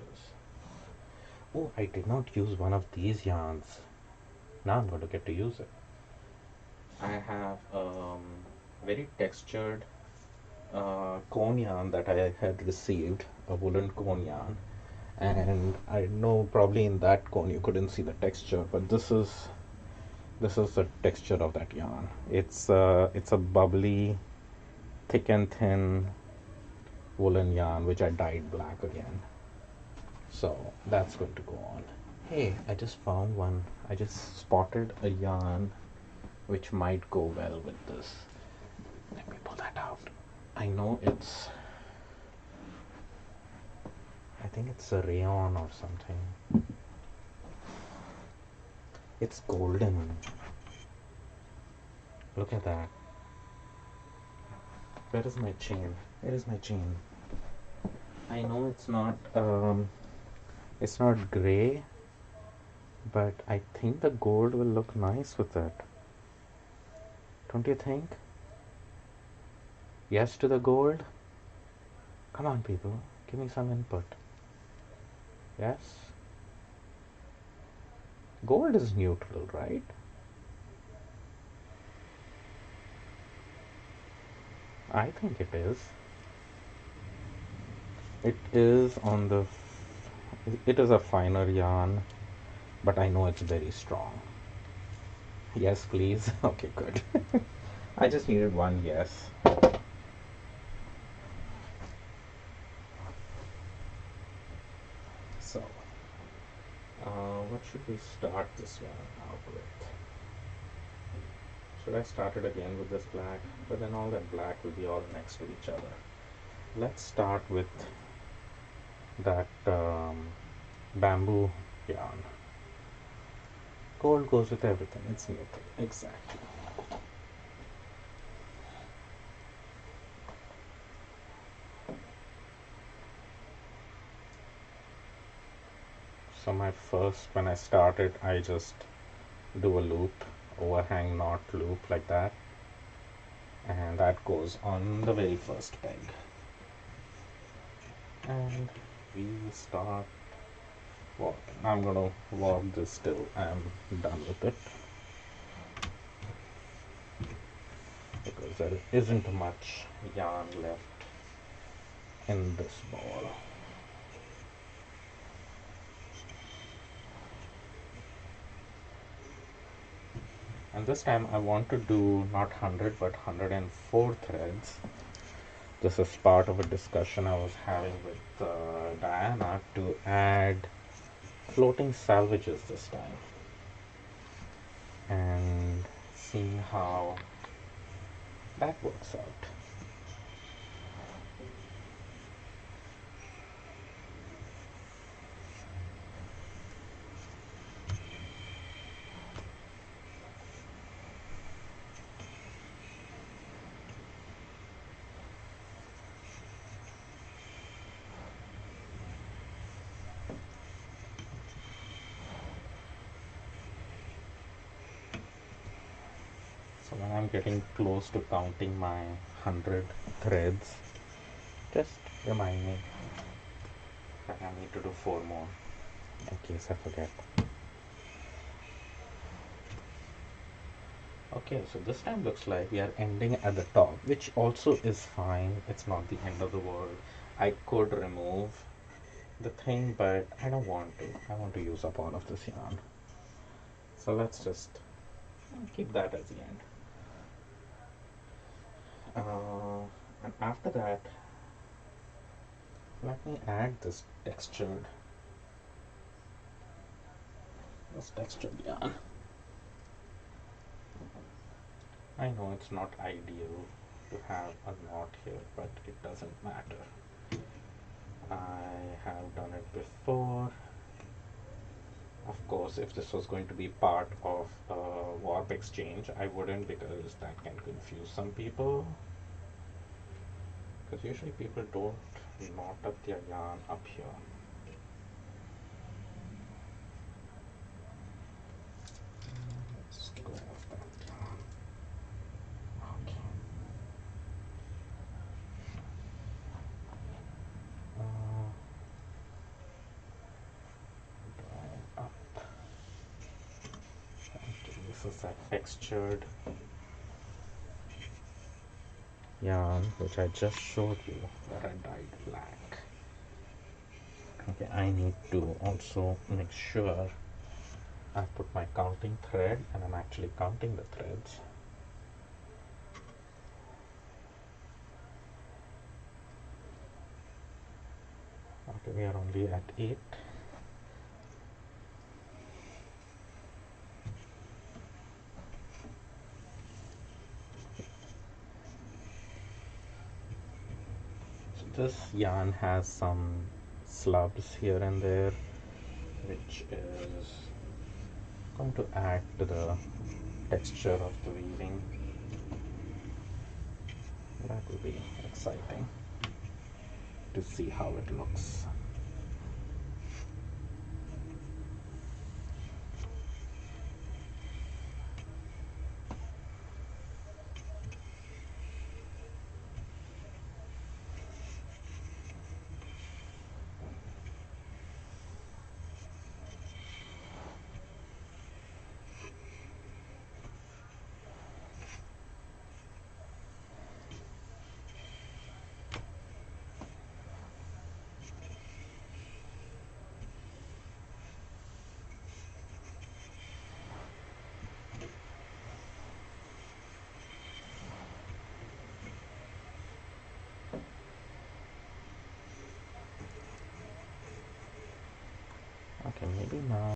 Oh, I did not use one of these yarns. Now I'm going to get to use it. I have very textured cone yarn that I had received, a woolen cone yarn, and I know probably in that cone you couldn't see the texture, but this is the texture of that yarn. It's a bubbly, thick and thin woolen yarn which I dyed black again. So that's going to go on. Hey, I just found one. I just spotted a yarn which might go well with this. Let me pull that out. I know I think it's a rayon or something. It's golden. Look at that. Where is my chain? Where is my chain? I know it's not gray, but I think the gold will look nice with it. Don't you think? Yes to the gold? Come on, people. Give me some input. Yes? Gold is neutral, right? I think it is. It is it is a finer yarn, but I know it's very strong. Yes, please. Okay, good. I just needed one yes. So, what should we start this one out with? Should I start it again with this black? But then all that black will be all next to each other. Let's start with that bamboo yarn. Gold goes with everything. It's neutral. Exactly. So when I started, I just do a loop, overhang knot loop like that, and that goes on the very first peg. And we start warping. I'm gonna warp this till I'm done with it, because there isn't much yarn left in this ball. And this time I want to do not 100 but 104 threads. This is part of a discussion I was having with Diana to add floating salvages this time, and seeing how that works out. So when I'm getting close to counting my 100 threads, just remind me that I need to do 4 more in case I forget. Okay, so this time looks like we are ending at the top, which also is fine. It's not the end of the world. I could remove the thing, but I don't want to. I want to use up all of this yarn. So let's just keep that as the end. And after that, let me add this textured yarn. I know it's not ideal to have a knot here, but it doesn't matter. I have done it before. Of course, if this was going to be part of a warp exchange, I wouldn't, because that can confuse some people. Because usually people don't knot up their yarn up here. Let's go with that yarn. Okay. Drawing up. Okay, this is a textured yarn which I just showed you that I dyed black. Okay, I need to also make sure I put my counting thread and I'm actually counting the threads. Okay, we are only at 8. So this yarn has some slubs here and there, which is going to add to the texture of the weaving. That will be exciting to see how it looks. Okay, maybe now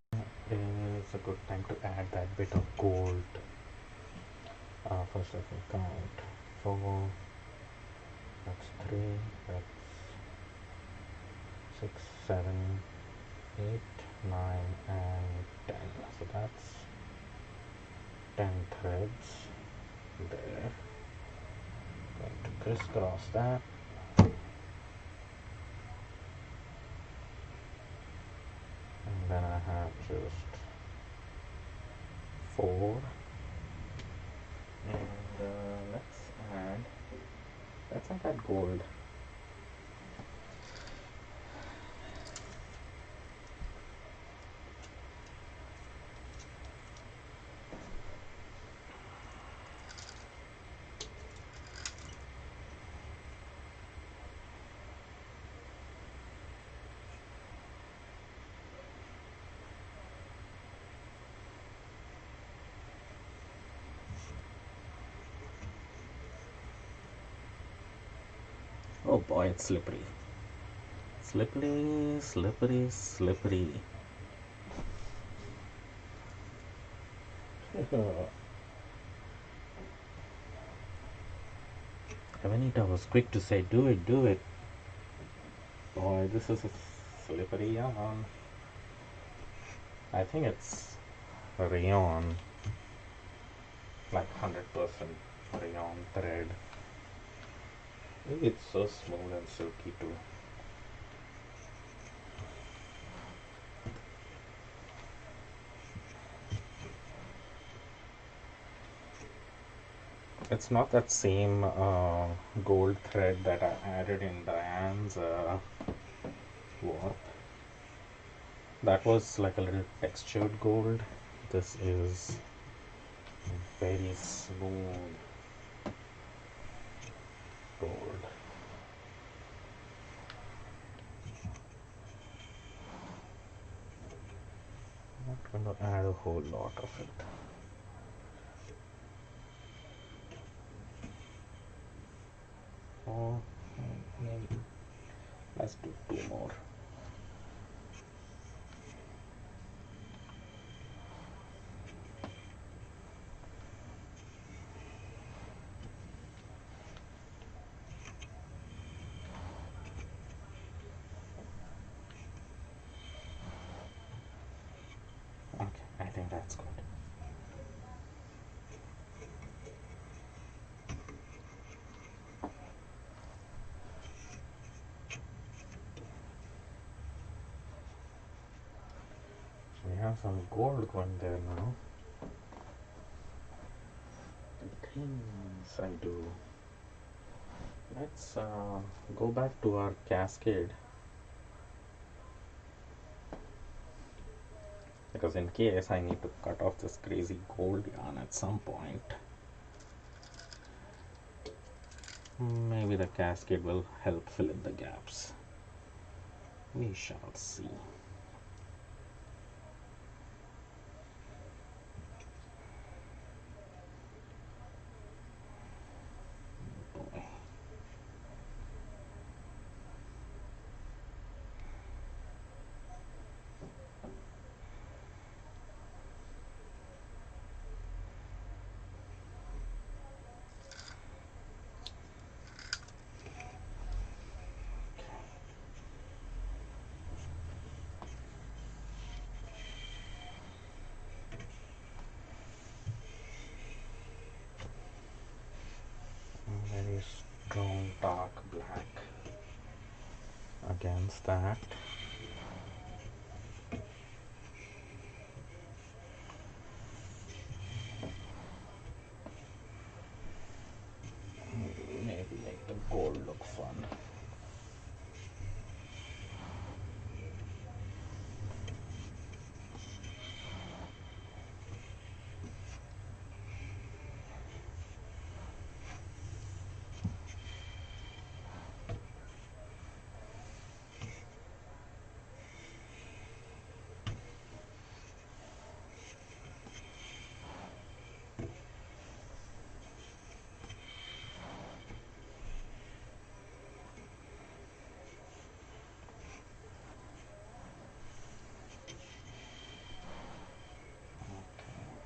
is a good time to add that bit of gold. First let me count. 4, that's 3, that's 6, 7, 8, 9, and 10. So that's 10 threads there. Going to crisscross that. And then just four, and let's add that gold. Oh boy, it's slippery. Slippery, slippery, slippery. Avenita was quick to say, do it, do it. Boy, this is a slippery yarn. I think it's rayon, like 100% rayon thread. Maybe it's so smooth and silky too. It's not that same gold thread that I added in Diane's warp. That was like a little textured gold. This is very smooth gold. I'm not going to add a whole lot of it. Or maybe let's do two more. Okay, I think that's good. We have some gold going there now. The things I do. Let's go back to our cascade, because in case I need to cut off this crazy gold yarn at some point, maybe the cascade will help fill in the gaps. We shall see. Boy. Very strong dark black against that. Maybe make the gold look fun.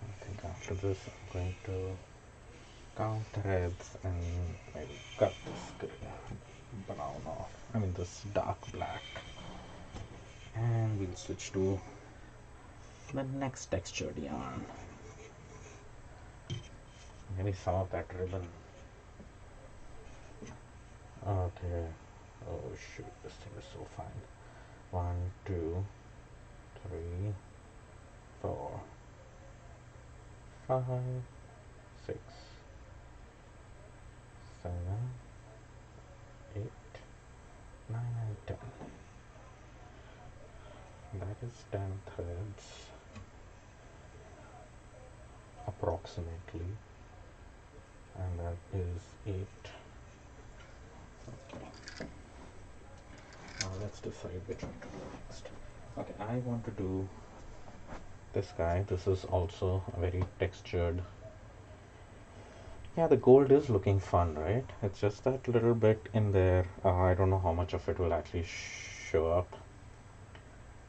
I think after this I'm going to count threads and maybe cut this brown off. I mean this dark black. And we'll switch to the next textured yarn. Maybe some of that ribbon. Okay. Oh shoot, this thing is so fine. 1, 2, 3, 4, 5, 6, 7, 8, 9, and 10. That is 10 threads approximately, and that is 8. Okay. Now let's decide which one to do next. Okay, I want to do this guy. This is also a very textured. Yeah, the gold is looking fun, right? It's just that little bit in there. I don't know how much of it will actually show up.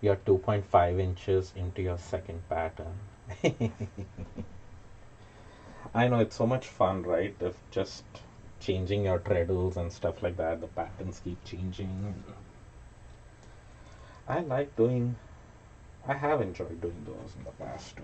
You're 2.5 inches into your second pattern. I know it's so much fun, right? If just changing your treadles and stuff like that, the patterns keep changing. I like doing, I have enjoyed doing those in the past too.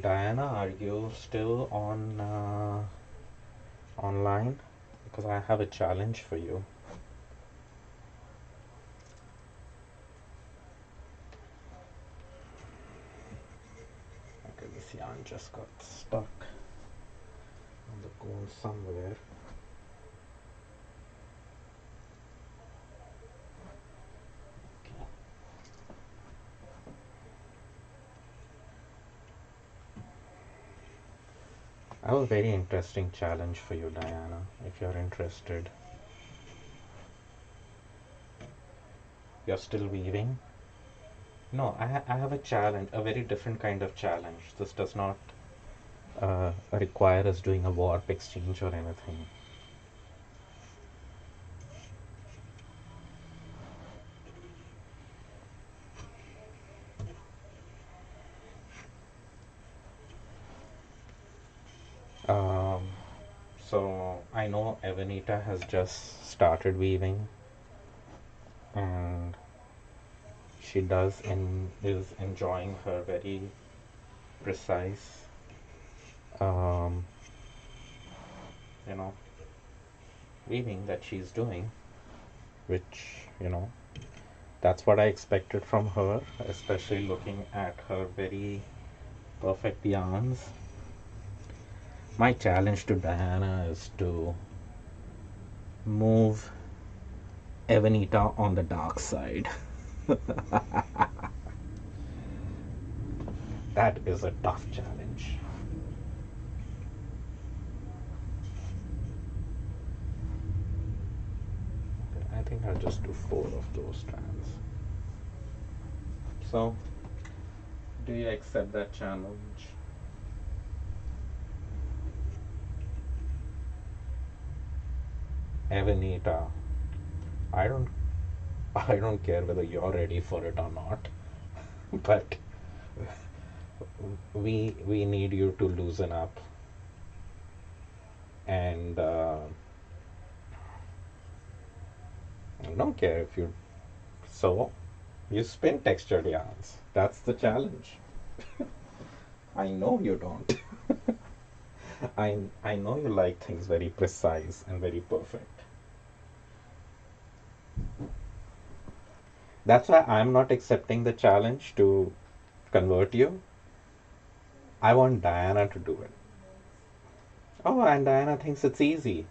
Diana, are you still on online? Because I have a challenge for you. Okay, this yarn just got stuck on the goal somewhere. Okay. I have a very interesting challenge for you, Diana, if you're interested. You're still weaving? No, I have a challenge, a very different kind of challenge. This does not require us doing a warp exchange or anything. Um, so I know Evanita has just started weaving, and she is enjoying her very precise, um, you know, weaving that she's doing, which that's what I expected from her, especially looking at her very perfect yarns. My challenge to Diana is to move Evanita on the dark side. That is a tough challenge. Okay, I think I'll just do 4 of those strands. So, do you accept that challenge? Evanita, I don't I don't care whether you're ready for it or not, but we need you to loosen up, and I don't care if you you spin textured yarns. That's the challenge. I know you don't. I know you like things very precise and very perfect. That's why I'm not accepting the challenge to convert you. I want Diana to do it. Oh, and Diana thinks it's easy.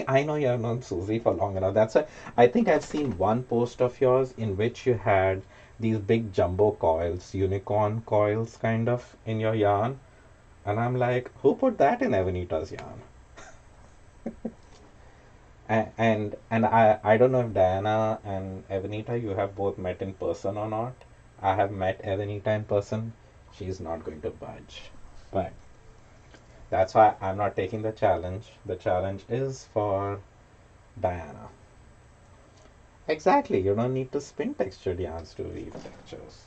I know you have known Susie for long enough. That's why I think I've seen one post of yours in which you had these big jumbo coils, unicorn coils kind of in your yarn. And I'm like, who put that in Evanita's yarn? And I don't know if Diana and Evanita, you have both met in person or not. I have met Evanita in person. She's not going to budge. But that's why I'm not taking the challenge. The challenge is for Diana. Exactly, you don't need to spin textured yarns to weave textures.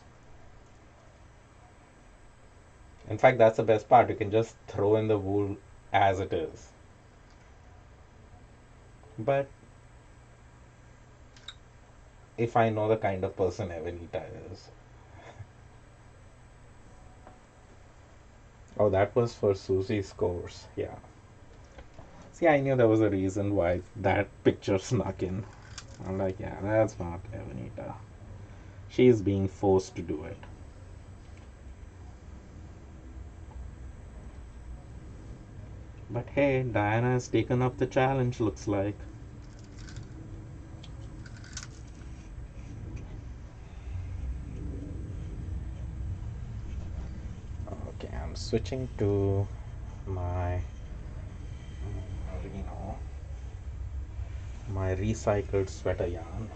In fact, that's the best part. You can just throw in the wool as it is. But if I know the kind of person Evanita is. Oh, that was for Susie's course. Yeah. See, I knew there was a reason why that picture snuck in. I'm like, yeah, that's not Evanita. She's being forced to do it. But hey, Diana has taken up the challenge, looks like. Okay, I'm switching to my, you know, my recycled sweater yarn.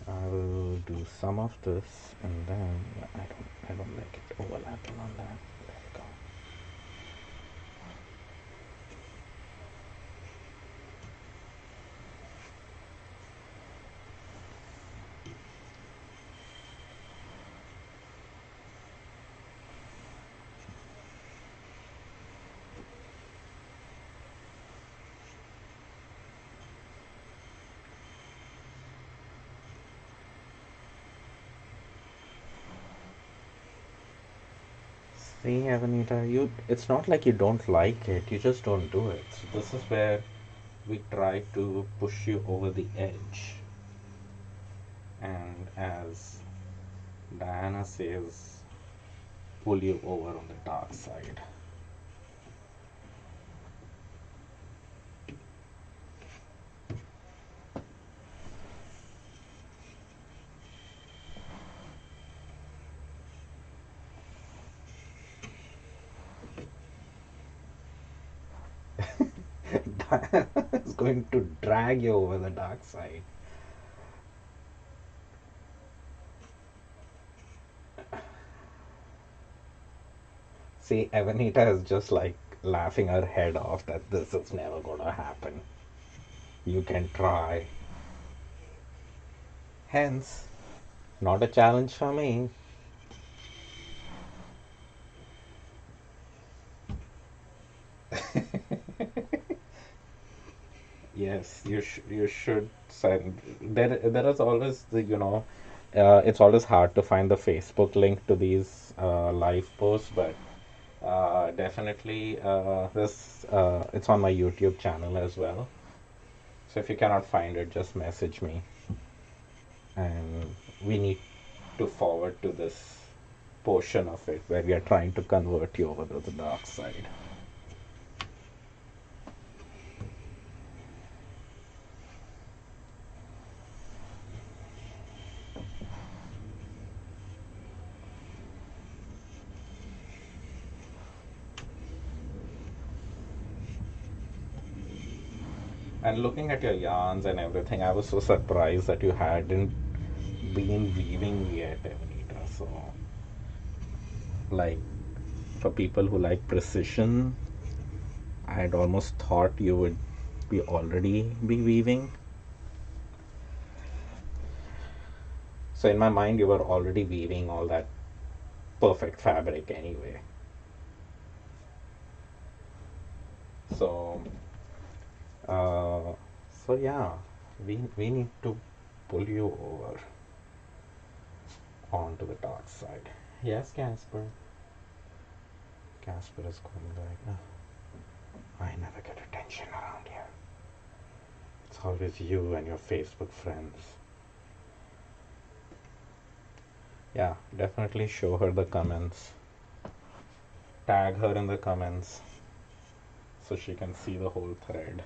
I will do some of this and then I don't like it overlapping on that. There we go. See, Avenita, it's not like you don't like it, you just don't do it. So this is where we try to push you over the edge. And as Diana says, pull you over on the dark side. Diana is going to drag you over the dark side. See, Evanita is just like laughing her head off that this is never gonna happen. You can try. Hence, not a challenge for me. Yes, you should send. There is always it's always hard to find the Facebook link to these live posts, but definitely this it's on my YouTube channel as well. So if you cannot find it, just message me, and we need to forward to this portion of it where we are trying to convert you over to the dark side. And looking at your yarns and everything, I was so surprised that you hadn't been weaving yet, Evanita. So, like, for people who like precision, I'd almost thought you would be already be weaving. So, in my mind, you were already weaving all that perfect fabric anyway. So, uh, so yeah, we need to pull you over onto the dark side. Yes, Casper. Casper is calling back now. I never get attention around here. It's always you and your Facebook friends. Yeah, definitely show her the comments. Tag her in the comments so she can see the whole thread.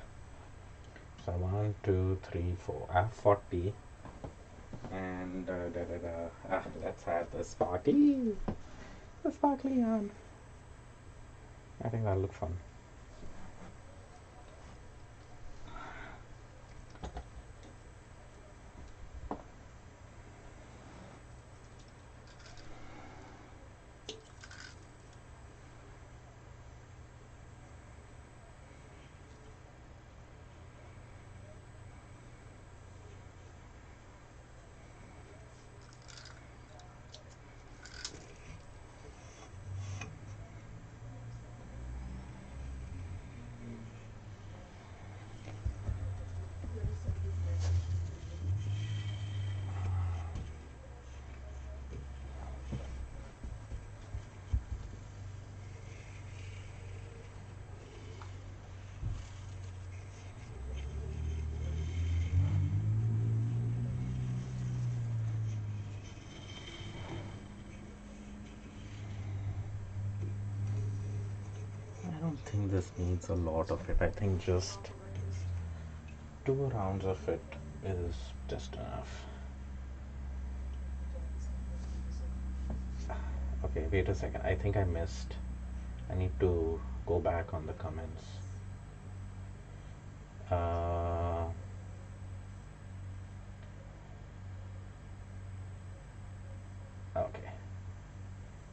So 1, 2, 3, 4. I have 40. And let's add the sparkly. The sparkly yarn. I think that'll look fun. This needs a lot of it. I think just 2 rounds of it is just enough. Okay, wait a second. I think I missed. I need to go back on the comments. Okay.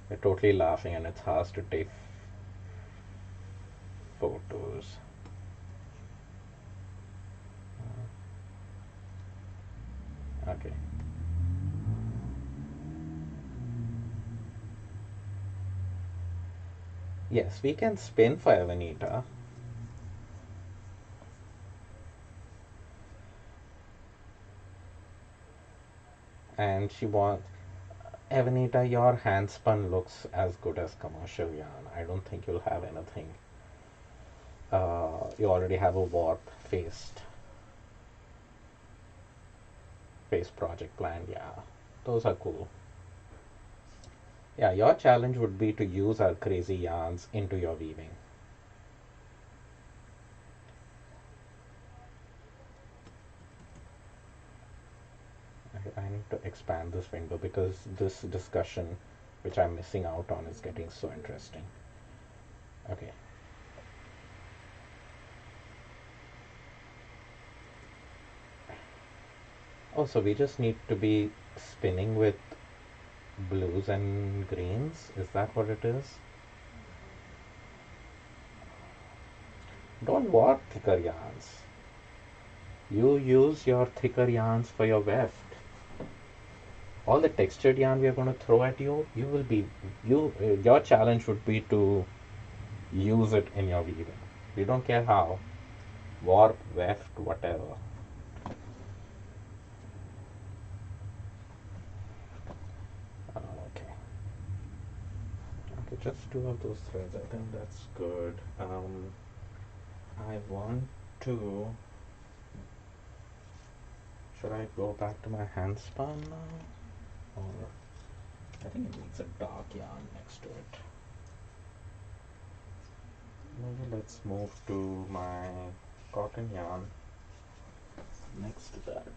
We're totally laughing and it's hard to take photos. Okay. Yes, we can spin for Evanita. And she wants Evanita, your handspun looks as good as commercial yarn. I don't think you'll have anything. You already have a warp face project planned. Yeah, those are cool. Yeah, your challenge would be to use our crazy yarns into your weaving. I need to expand this window because this discussion, which I'm missing out on, is getting so interesting. Okay. Oh, so we just need to be spinning with blues and greens? Is that what it is? Don't warp thicker yarns. You use your thicker yarns for your weft. All the textured yarn we are going to throw at you, your challenge would be to use it in your weaving. We don't care how. Warp, weft, whatever. Okay. Okay, just 2 of those threads. I think that's good. I want to. Should I go back to my handspun now? Or I think it needs a dark yarn next to it. Maybe let's move to my cotton yarn next to that.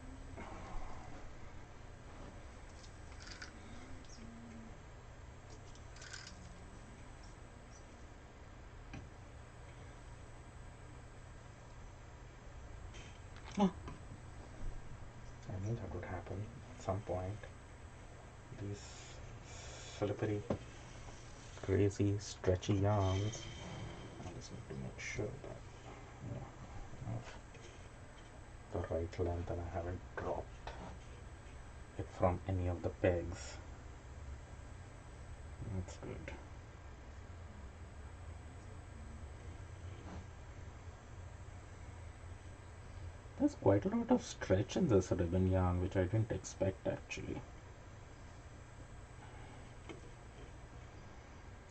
Oh. I knew that would happen at some point. These slippery, crazy, stretchy yarns. I just need to make sure that I have the right length and I haven't dropped it from any of the pegs. That's good. There's quite a lot of stretch in this ribbon yarn, which I didn't expect actually.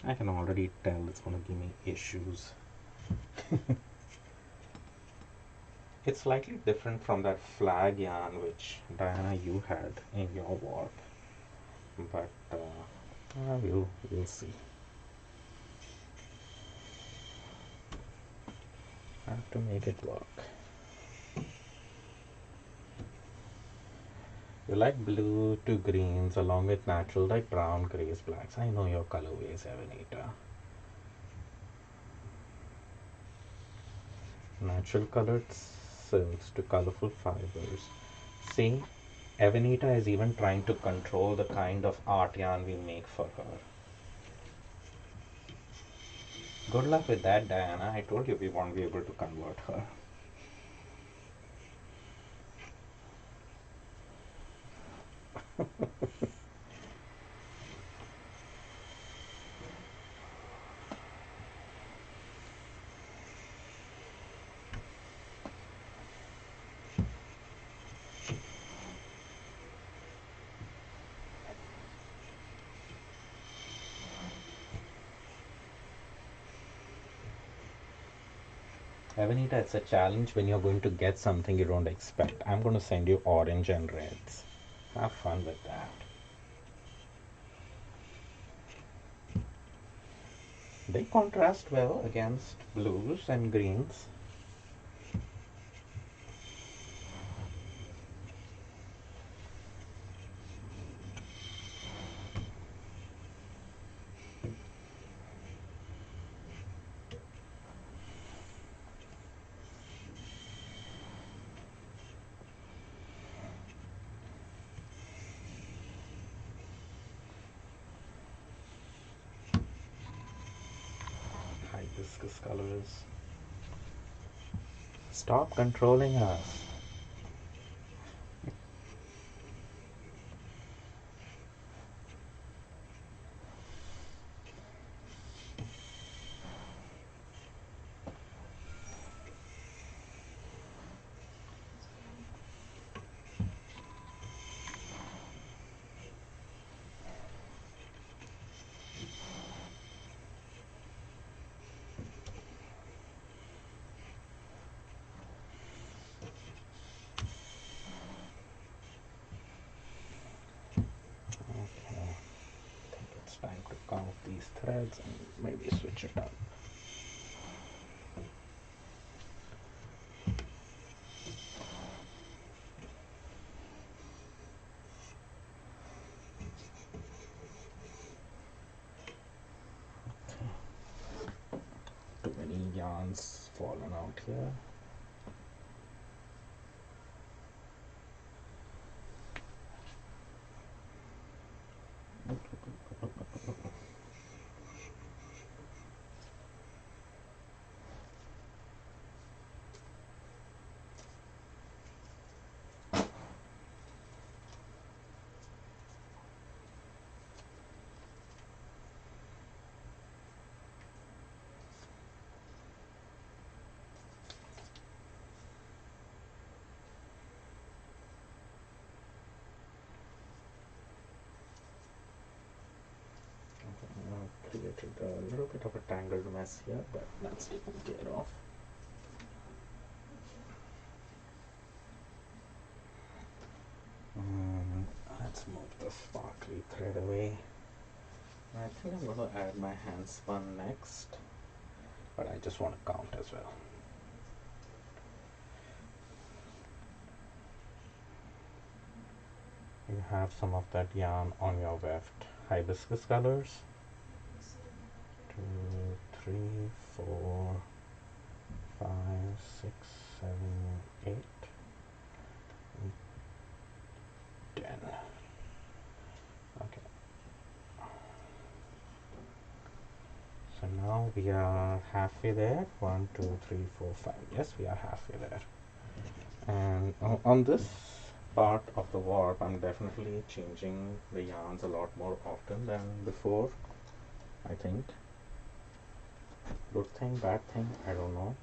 I can already tell it's going to give me issues. It's slightly different from that flag yarn which Diana you had in your warp, but we'll see. I have to make it work. You like blue to greens along with natural like brown, grays, blacks. I know your colorways, Evanita. Natural colored silks to colorful fibers. See, Evanita is even trying to control the kind of art yarn we make for her. Good luck with that, Diana. I told you we won't be able to convert her. Evanita, it's a challenge when you're going to get something you don't expect. I'm going to send you orange and reds. Have fun with that. They contrast well against blues and greens. Hibiscus colors. Stop controlling us. Okay. I think it's time to count these threads and maybe switch it up. Too many yarns fallen out here. Created a little bit of a tangled mess here, but that's taken care of. Let's move the sparkly thread away. I think I'm going to add my hand spun next, but I just want to count as well. You have some of that yarn on your weft. Hibiscus colors. 2, 3, 4, 5, 6, 7, 8, 10. Okay. So now we are halfway there. 1, 2, 3, 4, 5. Yes, we are halfway there. And on this part of the warp, I'm definitely changing the yarns a lot more often than before, I think. Good thing, bad thing, I don't know.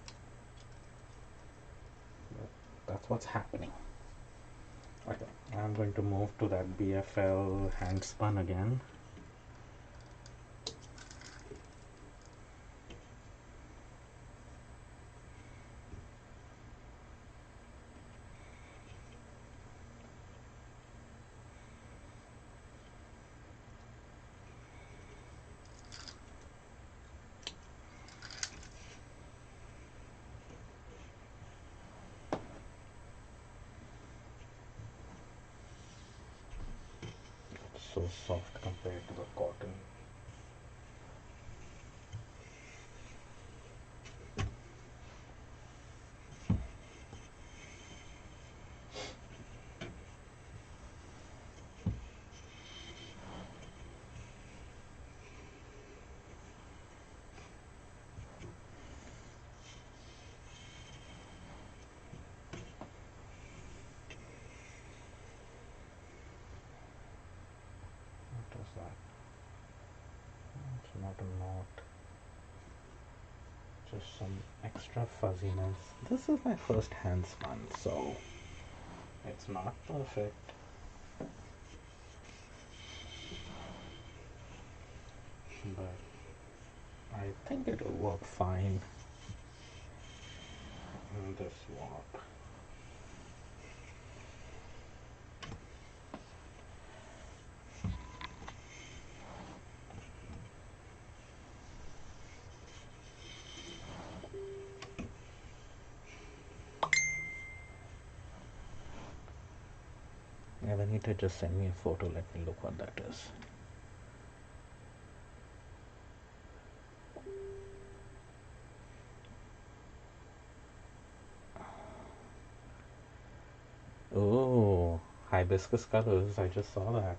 But that's what's happening. Okay, I'm going to move to that BFL hand spun again. So soft compared to the cotton. What is that? It's not a knot. Just some extra fuzziness. This is my first hand spun, so it's not perfect. But I think it'll work fine in this warp. Benita just sent me a photo. Let me look what that is. Oh, hibiscus colors. I just saw that.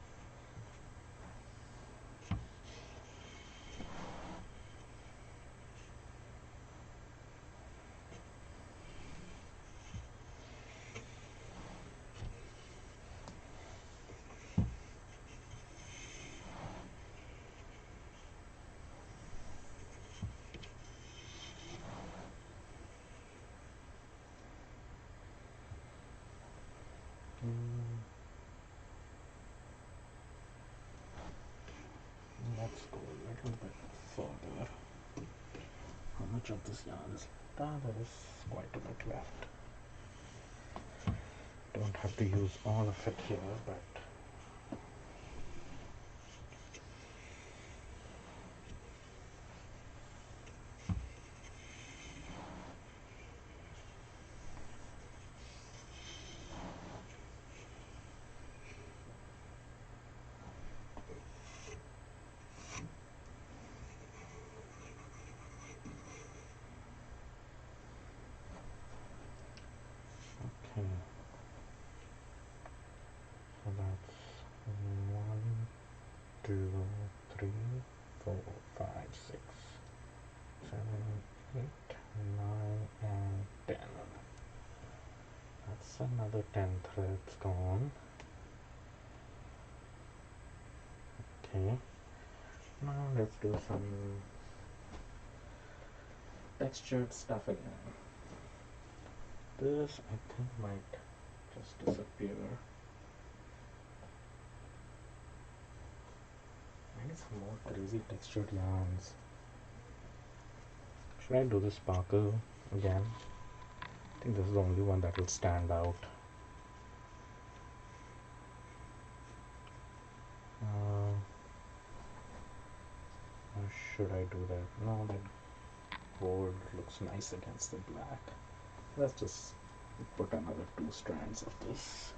Let's go a little bit further. How much of this yarn is left? There is quite a bit left. Don't have to use all of it here, but okay. So that's 1, 2, 3, 4, 5, 6, 7, 8, 9, and 10. That's another 10 threads gone. Okay. Now let's do some textured stuff again. This I think might just disappear. I need some more crazy textured yarns. Should I do the sparkle again? I think this is the only one that will stand out. Or should I do that? No, that gold looks nice against the black. Let's just put another 2 strands of this.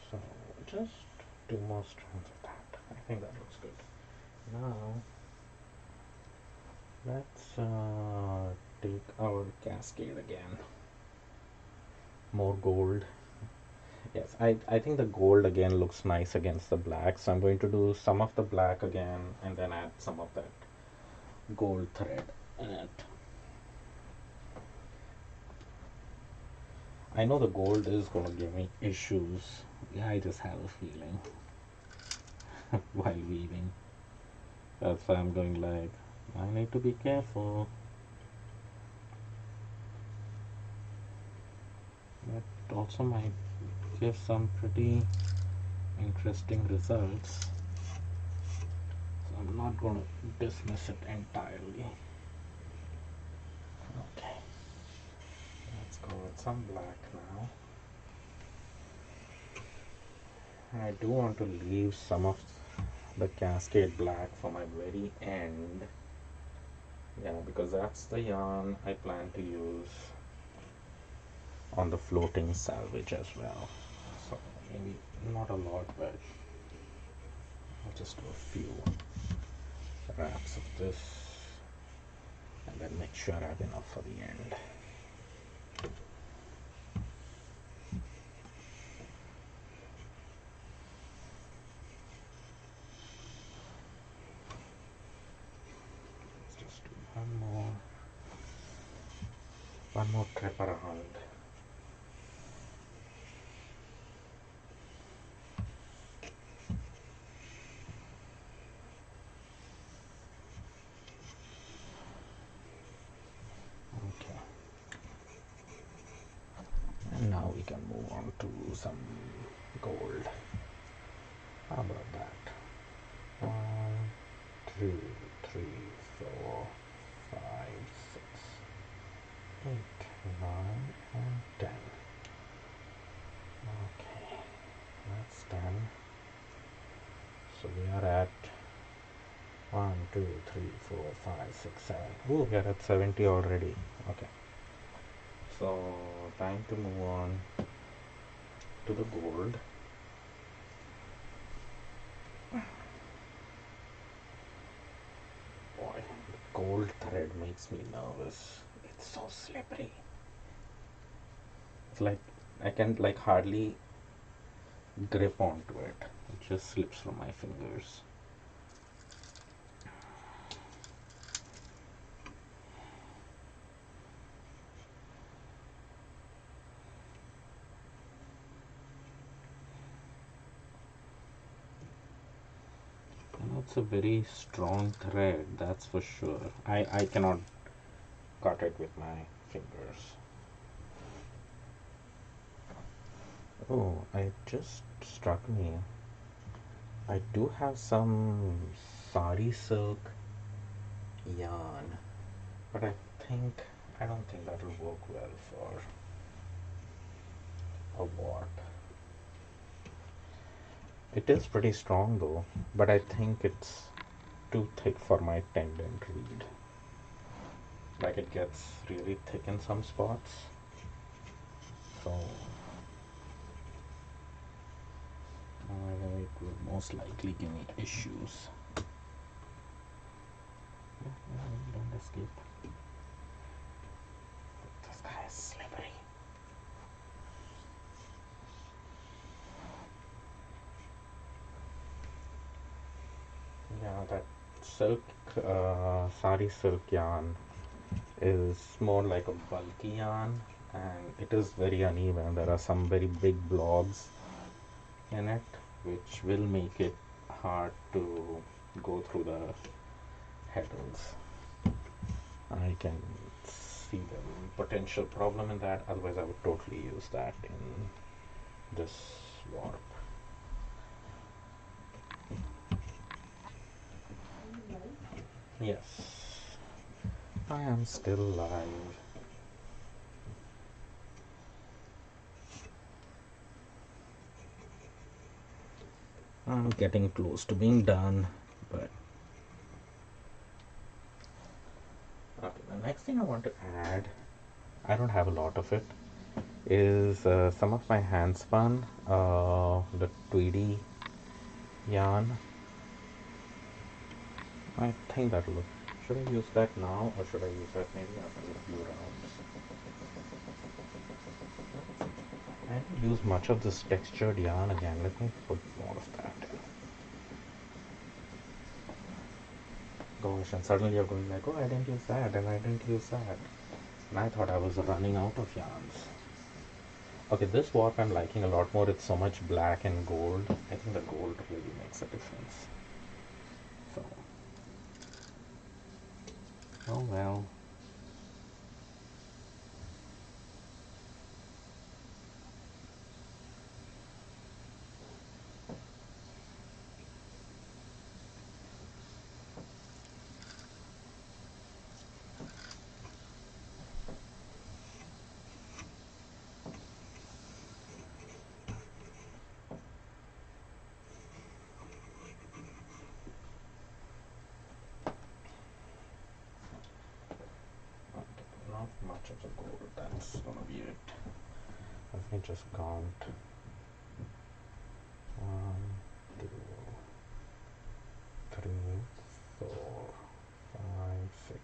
So just 2 more strands of that. I think that looks good. Now let's take our cascade again. More gold. Yes, I think the gold again looks nice against the black, so I'm going to do some of the black again and then add some of that gold thread in it. I know the gold is going to give me issues. Yeah, I just have a feeling while weaving. That's why I'm going like, I need to be careful. That also might give some pretty interesting results. So I'm not going to dismiss it entirely. Okay, let's go with some black now. And I do want to leave some of the cascade black for my very end. Yeah, because that's the yarn I plan to use on the floating salvage as well. So maybe not a lot, but I'll just do a few wraps of this and then make sure I have enough for the end. One more trip around. Okay. And now we can move on to some gold. How about that? 1, 2, 3, 4, 5, 6, 8, 9, and 10. Okay, that's 10. So we are at 1, 2, 3, 4, 5, 6, 7. Oh, we are at 70 already. Okay. So time to move on to the gold. Boy, the gold thread makes me nervous. It's so slippery. It's like I can like hardly grip onto it. It just slips from my fingers. It's a very strong thread, that's for sure. I cannot cut it with my fingers. Oh, it just struck me. I do have some sari silk yarn, but I don't think that will work well for a warp. It is pretty strong though, but I think it's too thick for my tendon reed. Like it gets really thick in some spots. So it will most likely give me issues. Don't escape. This guy is slippery. Yeah, that silk, sari silk yarn is more like a bulky yarn and it is very uneven. There are some very big blobs in it which will make it hard to go through the heddles. I can see the potential problem in that, otherwise I would totally use that in this warp. Yes, I am still live. I'm getting close to being done, but okay, the next thing I want to add, I don't have a lot of it, is some of my hand spun, the Tweedy yarn. I think that'll look. Should I use that now or should I use that maybe after a few rounds? I didn't use much of this textured yarn again. Let me put more of that in. Gosh, and suddenly you're going like, oh, I didn't use that and I didn't use that. And I thought I was running out of yarns. Okay, this warp I'm liking a lot more. It's so much black and gold. I think the gold really makes a difference. So, oh well. Not much of the gold. That's gonna be it. Let me just count. 1, 2, 3, 4, 5, 6,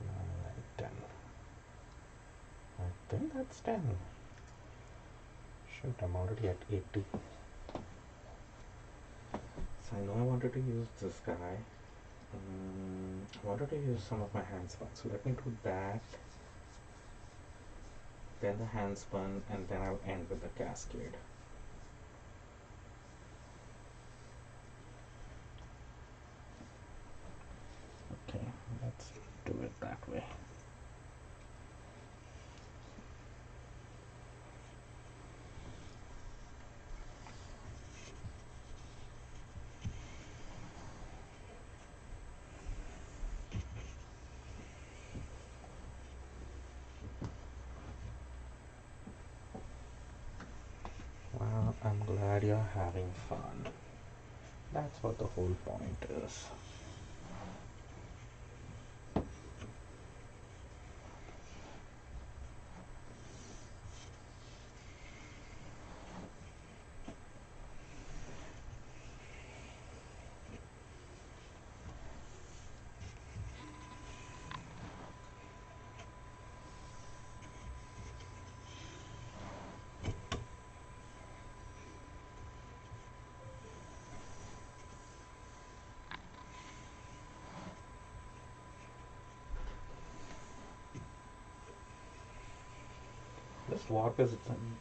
9, and 10. I think that's 10. Shoot, I'm already at 80. So I know I wanted to use this guy. I wanted to use some of my hand spun, so let me do that, then the hand spun, and then I'll end with the cascade. Okay, let's do it that way. Well, I'm glad you're having fun. That's what the whole point is. This warp is,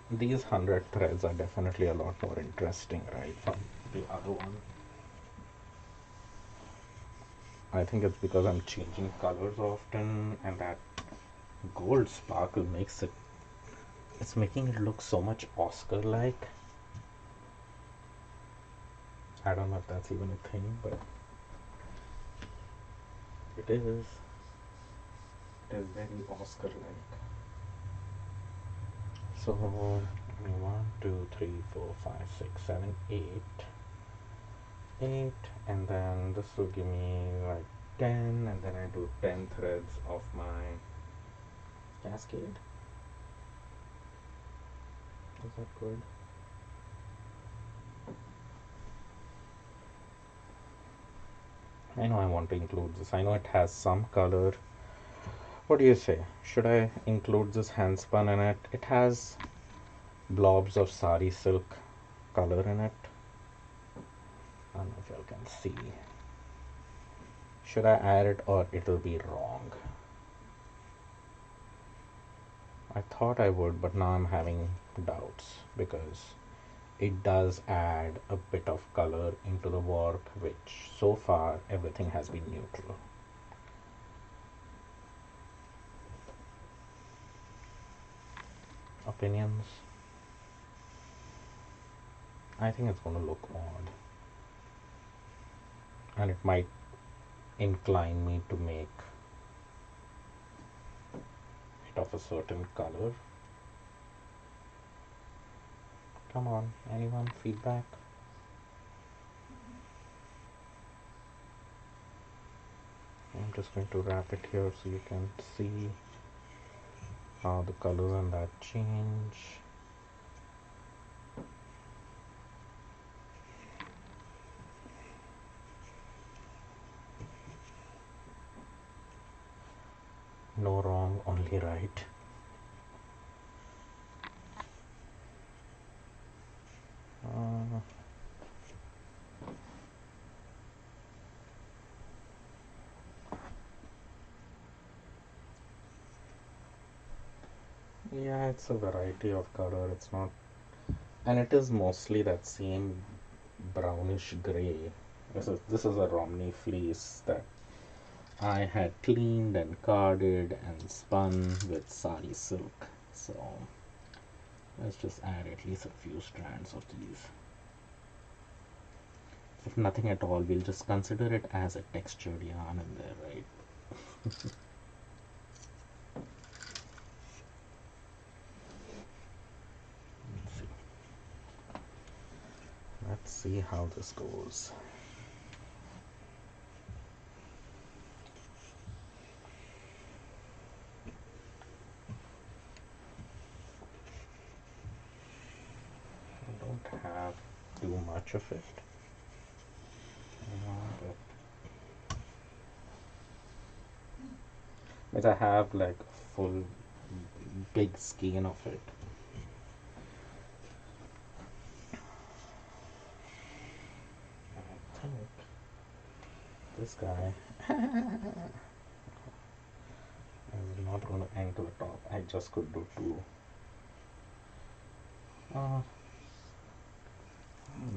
these 100 threads are definitely a lot more interesting, right, from the other one. I think it's because I'm changing colors often, and that gold sparkle makes it, it's making it look so much Oscar-like. I don't know if that's even a thing, but it is. It is very Oscar-like. So, 1, 2, 3, 4, 5, 6, 7, 8. 8, and then this will give me like 10, and then I do 10 threads of my cascade. Is that good? I know I want to include this. I know it has some color. What do you say? Should I include this handspun in it? It has blobs of sari silk color in it. I don't know if y'all can see. Should I add it or it'll be wrong? I thought I would, but now I'm having doubts because it does add a bit of color into the warp, which so far everything has been neutral. Opinions? I think it's going to look odd, and it might incline me to make it of a certain color. Come on, anyone? Feedback? I'm just going to wrap it here so you can see how the colors and that change. No wrong, only right. Uh, yeah, it's a variety of color. It's not, and it is mostly that same brownish gray. This is a Romney fleece that I had cleaned and carded and spun with sari silk. So let's just add at least a few strands of these. If nothing at all, we'll just consider it as a textured yarn in there, right? Let's see. Let's see how this goes. I don't have too much of it, but I have like a full big skein of it. I think this guy. I'm not going to end to the top. I just could do two. Uh,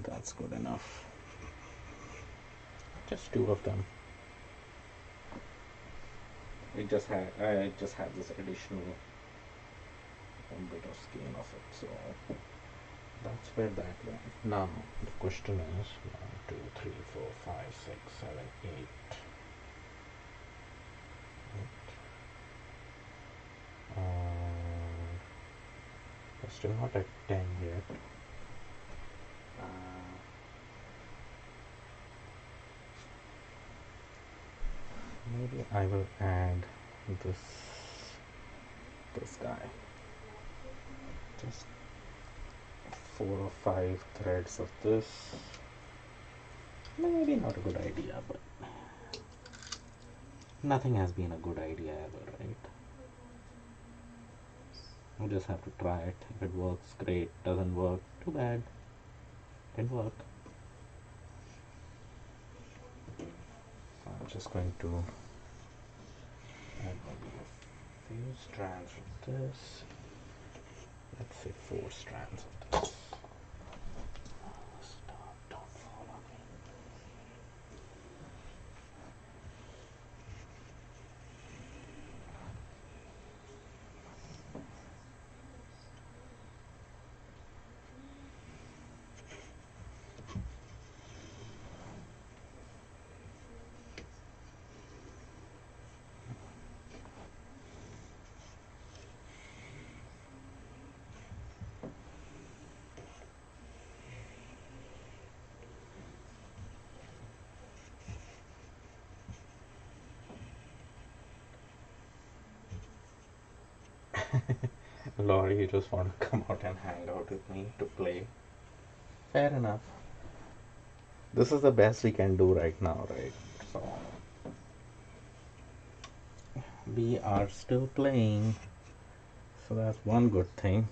that's good enough. Just two of them. I just had this additional bit of skin of it, so that's where that went. Now the question is 1, 2, 3, 4, 5, 6, 7, 8. We're still not at 10 yet. Maybe I will add this guy. Just 4 or 5 threads of this. Maybe not a good idea, but nothing has been a good idea ever, right? We just have to try it. If it works, great. Doesn't work, too bad. Didn't work. So I'm just going to add maybe a few strands of this. Let's say 4 strands of this. Stop, don't fall on me. Laurie, you just want to come out and hang out with me to play. Fair enough. This is the best we can do right now, right? So we are still playing, so that's one good thing.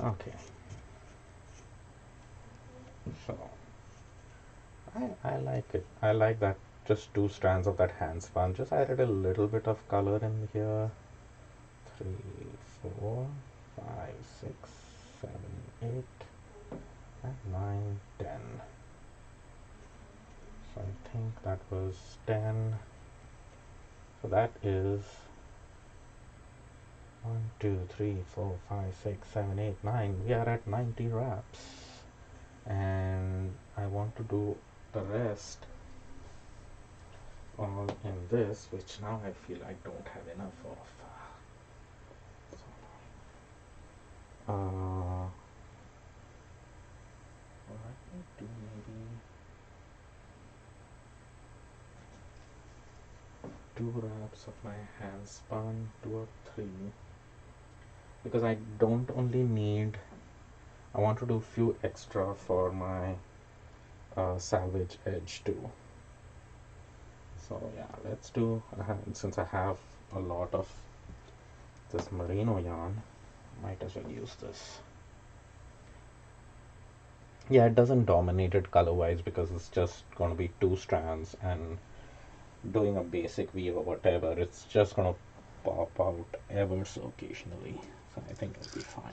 Okay. So I like it. I like that. Just 2 strands of that hand spun. Just added a little bit of color in here. 3, 4, 5, 6, 7, 8, and 9, 10. So I think that was 10. So that is 1, 2, 3, 4, 5, 6, 7, 8, 9. We are at 90 wraps. And I want to do the rest all in this, which now I feel I don't have enough of. Let me do maybe 2 wraps of my hand spun, 2 or 3, because I don't only need, I want to do a few extra for my salvage edge too. So yeah, let's do, since I have a lot of this merino yarn, might as well use this. Yeah, it doesn't dominate it color wise because it's just going to be 2 strands, and doing a basic weave or whatever, it's just going to pop out ever so occasionally. So I think it'll be fine.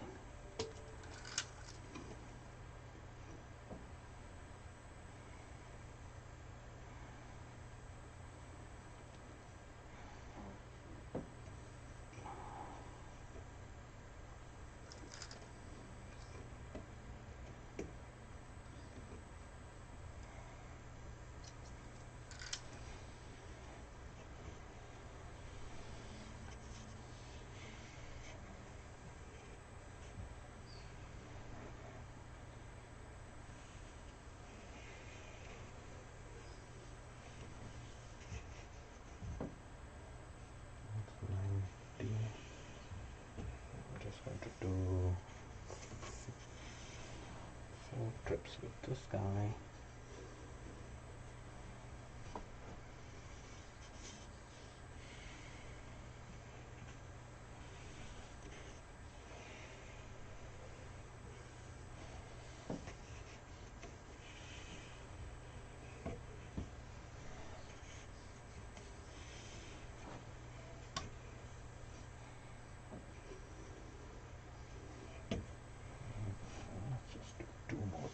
I'm just going to do 4 trips with this guy.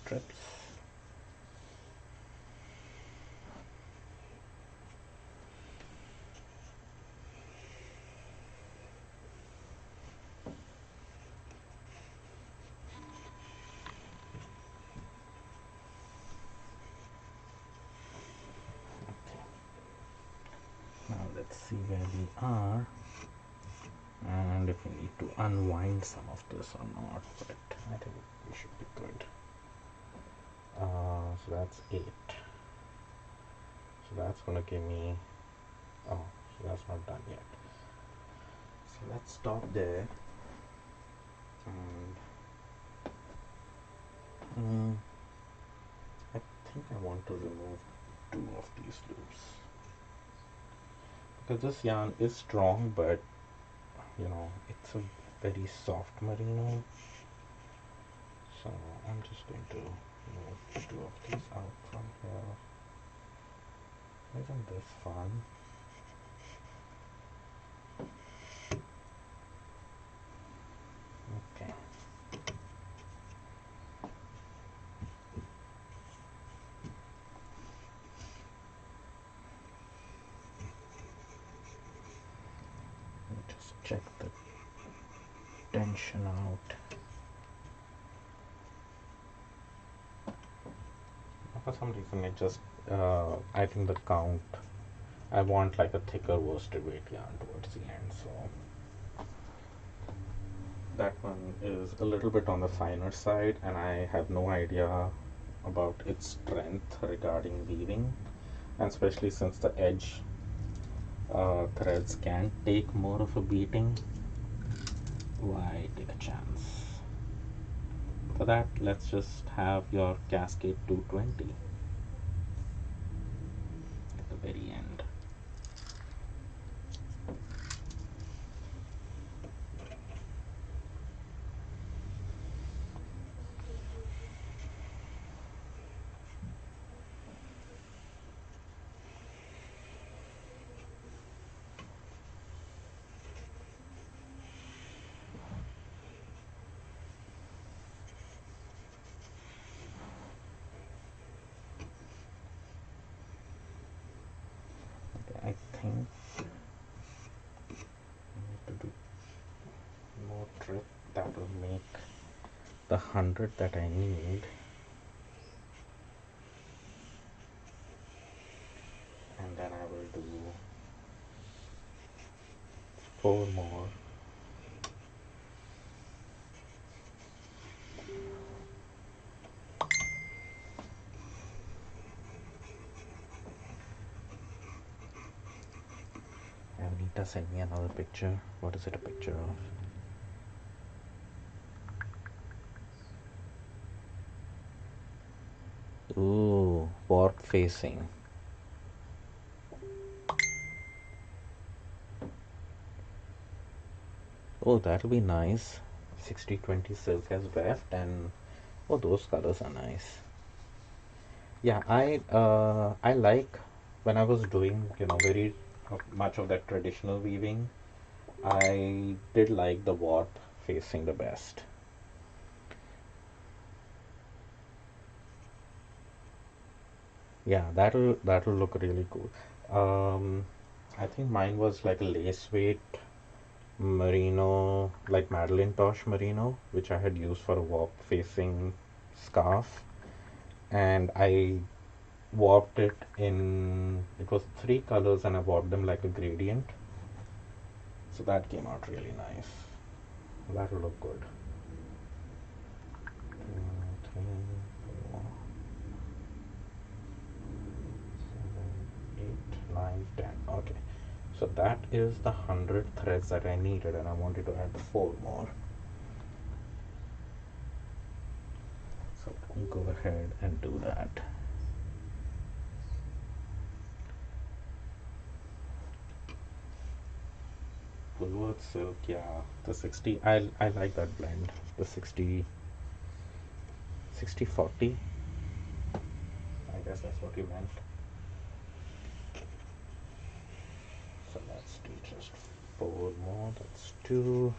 trips. Now let's see where we are and if we need to unwind some of this or not, but I think we should be good. So that's 8. So that's gonna give me, oh, so that's not done yet. So let's stop there. And I think I want to remove 2 of these loops because this yarn is strong, but it's a very soft merino. So I'm just going to move 2 of these out from here. Isn't this fun? Okay. Let me just check the tension out. For some reason it just, I think the count, I want like a thicker worsted weight yarn towards the end, so that one is a little bit on the finer side, and I have no idea about its strength regarding weaving, and especially since the edge threads can take more of a beating, why take a chance? For that, let's just have your cascade 220 at the very end. I think I need to do more trip. That will make the 100 that I need, and then I will do 4 more. Anita sent me another picture. What is it a picture of? Ooh, warp facing. Oh, that'll be nice. 60/20 silk as weft, and oh, those colors are nice. Yeah, I like when I was doing very much of that traditional weaving. I did like the warp facing the best. Yeah, that'll look really cool. I think mine was like a lace weight merino, like Madeline Tosh merino, which I had used for a warp facing scarf, and I warped it in, it was 3 colors, and I warped them like a gradient, so that came out really nice. That'll look good. 2, 3, 4, 7, 8, 9, 10. Okay, so that is the 100 threads that I needed, and I wanted to add 4 more. So let me go ahead and do that. Woolworth silk, yeah, the 60. I like that blend. The 60/40. I guess that's what you meant. So let's do just 4 more. That's 2.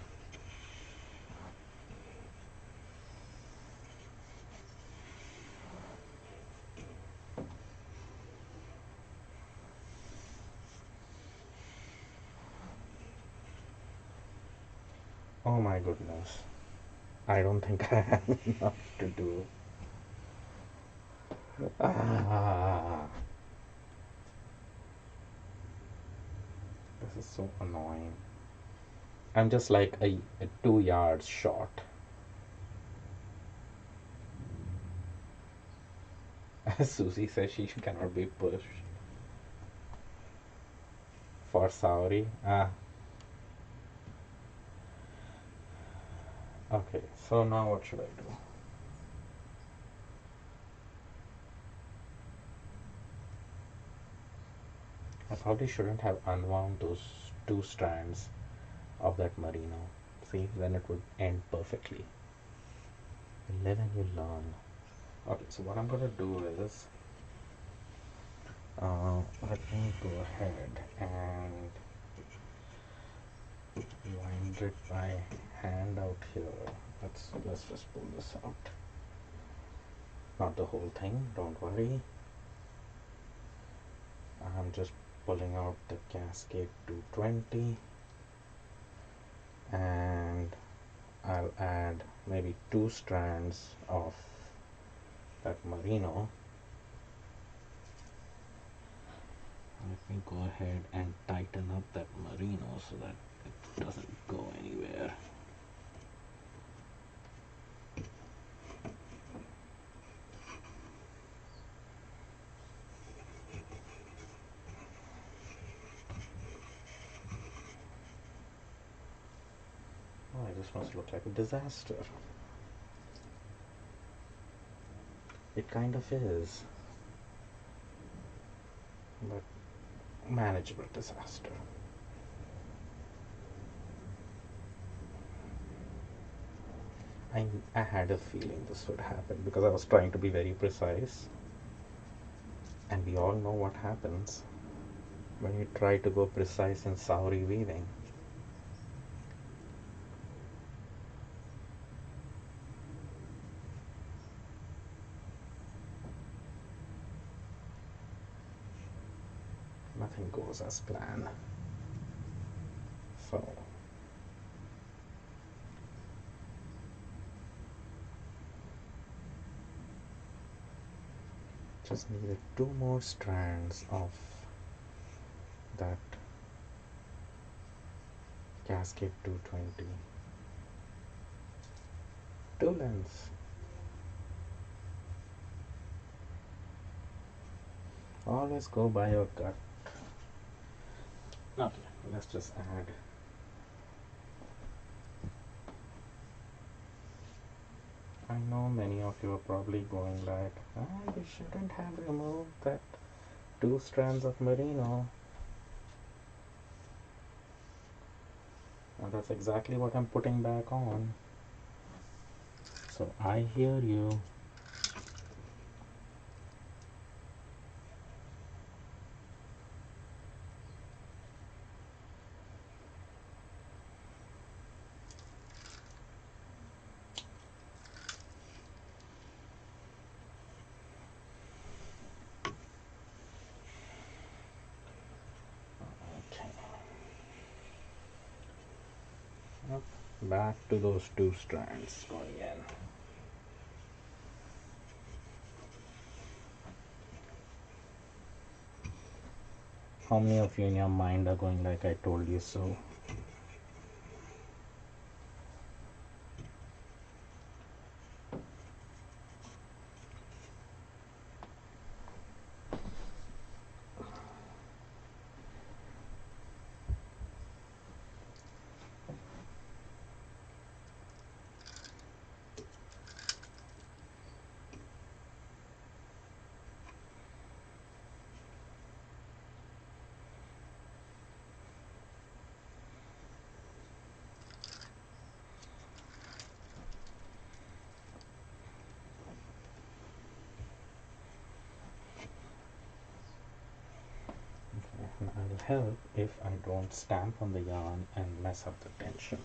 Oh my goodness. I don't think I have enough to do. Ah, this is so annoying. I'm just like a 2 yards short. Susie says she cannot be pushed for Sauri. Ah, okay. So now what should I do? I probably shouldn't have unwound those two strands of that merino. See, then it would end perfectly. You live and you learn. Okay, so what I'm gonna do is, let me go ahead and wind it by hand out here. Let's just pull this out. Not the whole thing, don't worry. I'm just pulling out the Cascade 220, and I'll add maybe two strands of that merino. Let me go ahead and tighten up that merino so that it doesn't go anywhere. Oh, this must look like a disaster. It kind of is, but manageable disaster. I had a feeling this would happen because I was trying to be very precise, and we all know what happens when you try to go precise in Sauri weaving. Nothing goes as planned. So just needed two more strands of that Cascade 220. Two lengths. Always go by your gut. Okay, let's just add. I know many of you are probably going like, ah, you shouldn't have removed that two strands of merino. And that's exactly what I'm putting back on. So I hear you. Okay. Yep. Back to those two strands going in. How many of you in your mind are going like I told you so? And I'll help if I don't stamp on the yarn and mess up the tension.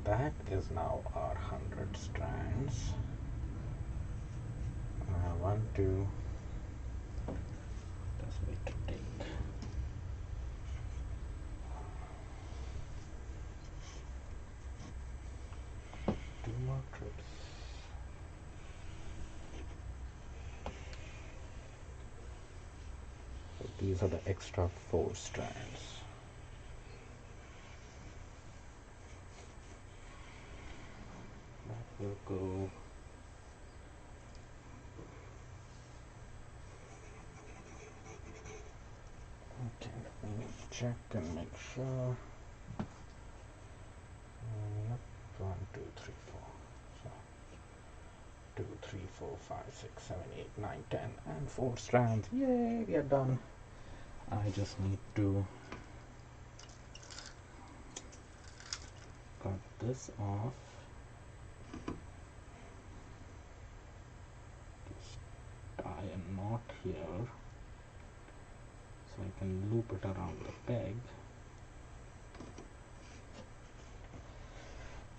that is now our 100 strands. One, two, just wait to take. Two more trips. So these are the extra 4 strands. That will go. Okay, let me check and make sure. Yep, 1, 2, 3, 4. So 2, 3, 4, 5, 6, 7, 8, 9, 10, and 4 strands. Yay, we are done. I just need to cut this off. Just tie a knot here so I can loop it around the peg.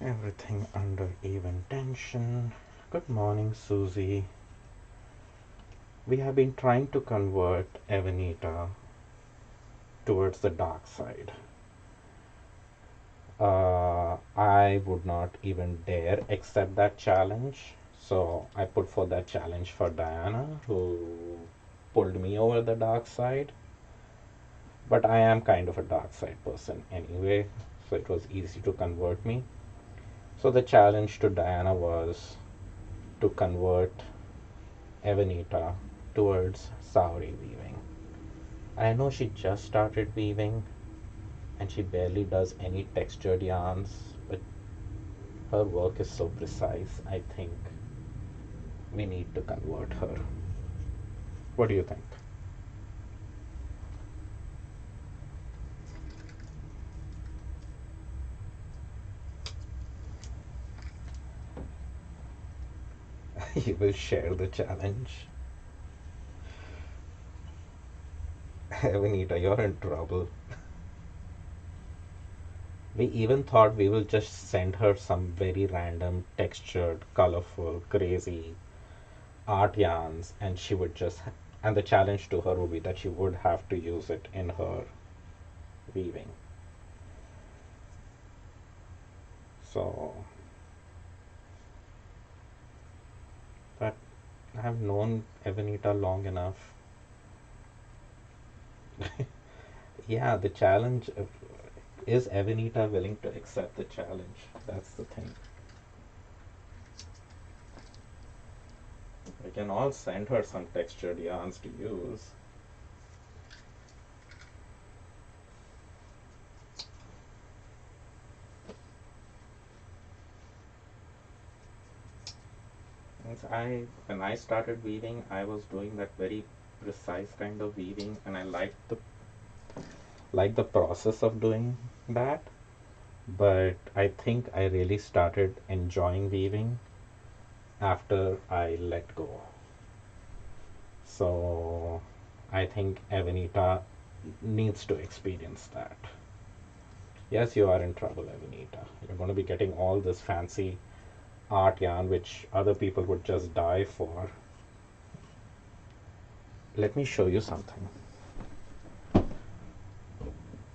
Everything under even tension. Good morning, Susie. We have been trying to convert Evanita towards the dark side. I would not even dare accept that challenge. So I put for that challenge for Diana, who pulled me over the dark side. But I am kind of a dark side person anyway, so it was easy to convert me. So the challenge to Diana was to convert Evanita towards Saori weaving. I know she just started weaving and she barely does any textured yarns, but her work is so precise. I think we need to convert her. What do you think? You will share the challenge. Evanita, you're in trouble. We even thought we will just send her some very random, textured, colorful, crazy art yarns, and she would just. And the challenge to her would be that she would have to use it in her weaving. So, but I have known Evanita long enough. Yeah, the challenge. Is Evanita willing to accept the challenge? That's the thing. We can all send her some textured yarns to use. When I started weaving, I was doing that very precise kind of weaving, and I liked the process of doing that. But I think I really started enjoying weaving after I let go. So I think Evanita needs to experience that. Yes, you are in trouble, Evanita. You're going to be getting all this fancy art yarn which other people would just die for. Let me show you something.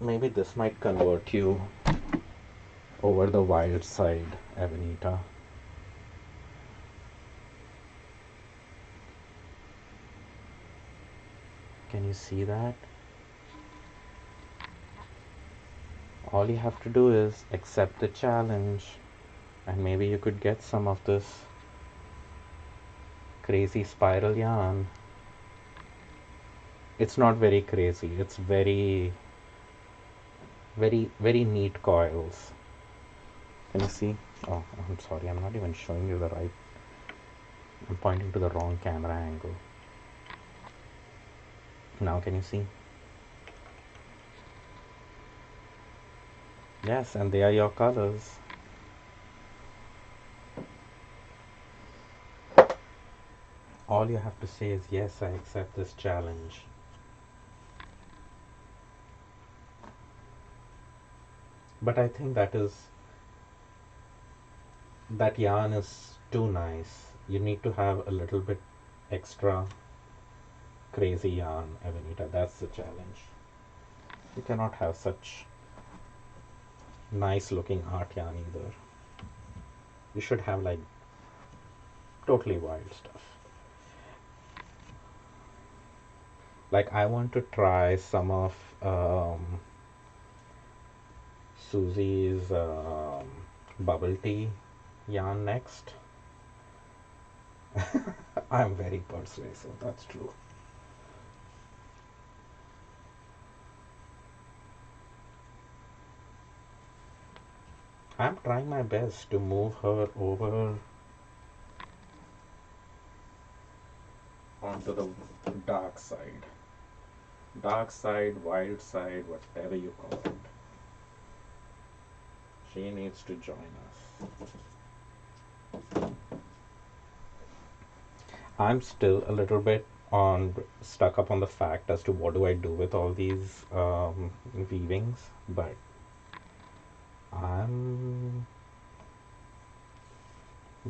Maybe this might convert you over the wild side, Evanita. Can you see that? All you have to do is accept the challenge, and maybe you could get some of this crazy spiral yarn. It's not very crazy, it's very, very, very neat coils. Can you see? Oh, I'm sorry, I'm not even showing you the right. I'm pointing to the wrong camera angle. Now, can you see? Yes, and they are your colors. All you have to say is, yes, I accept this challenge. But I think that is That yarn is too nice. You need to have a little bit extra crazy yarn, Avenita. That's the challenge. You cannot have such nice looking art yarn either. You should have like totally wild stuff. Like I want to try some of Susie's bubble tea yarn next. I'm very persuasive, that's true. I'm trying my best to move her over onto the dark side. Dark side, wild side, whatever you call it. She needs to join us. I'm still a little bit on stuck up on the fact as to what do I do with all these weavings, but I'm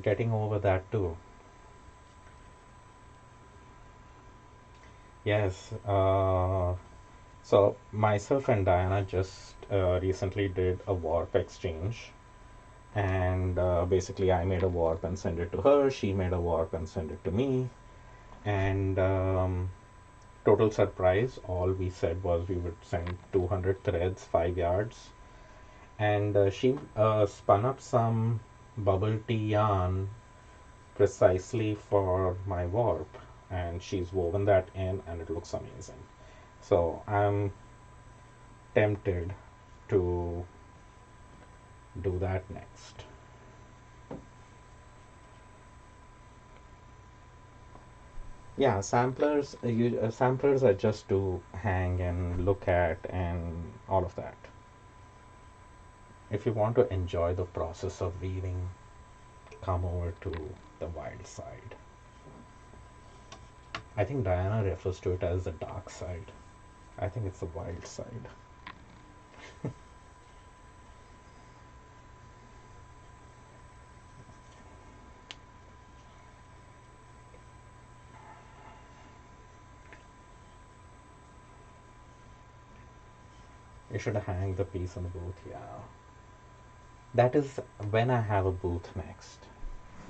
getting over that too. Yes, so myself and Diana just recently did a warp exchange, and basically I made a warp and sent it to her. She made a warp and sent it to me, and total surprise. All we said was we would send 200 threads, 5 yards, and she spun up some bubble tea yarn precisely for my warp, and she's woven that in, and it looks amazing. So I'm tempted to do that next. Yeah, samplers are just to hang and look at and all of that. If you want to enjoy the process of weaving, come over to the wild side. I think Diana refers to it as the dark side. I think it's the wild side. You should hang the piece on the booth, yeah. That is when I have a booth next.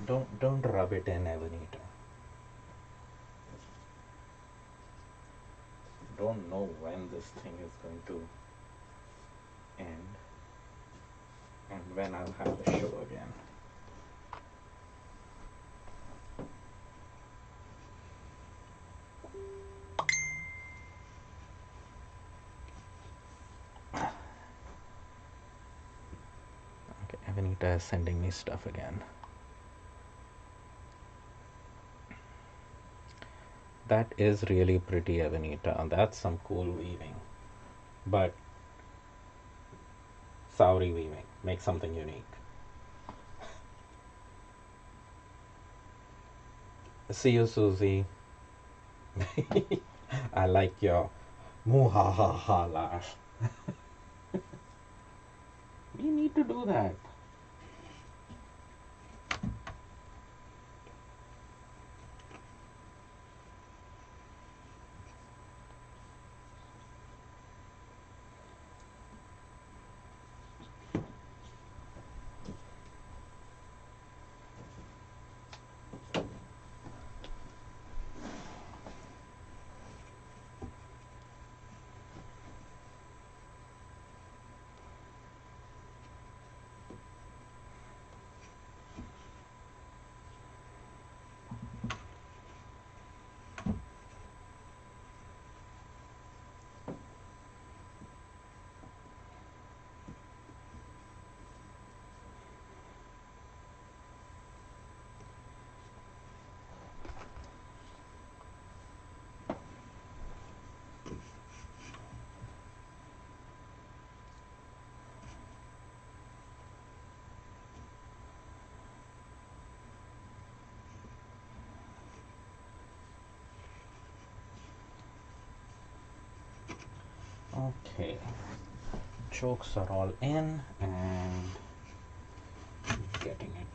Don't rub it in, Evanita. Don't know when this thing is going to end and when I'll have the show again. Okay, Evanita is sending me stuff again. That is really pretty, Evanita. That's some cool weaving. But Sauri weaving. Make something unique. See you, Susie. I like your muhahaha laugh. We need to do that. Okay. Chokes are all in and getting it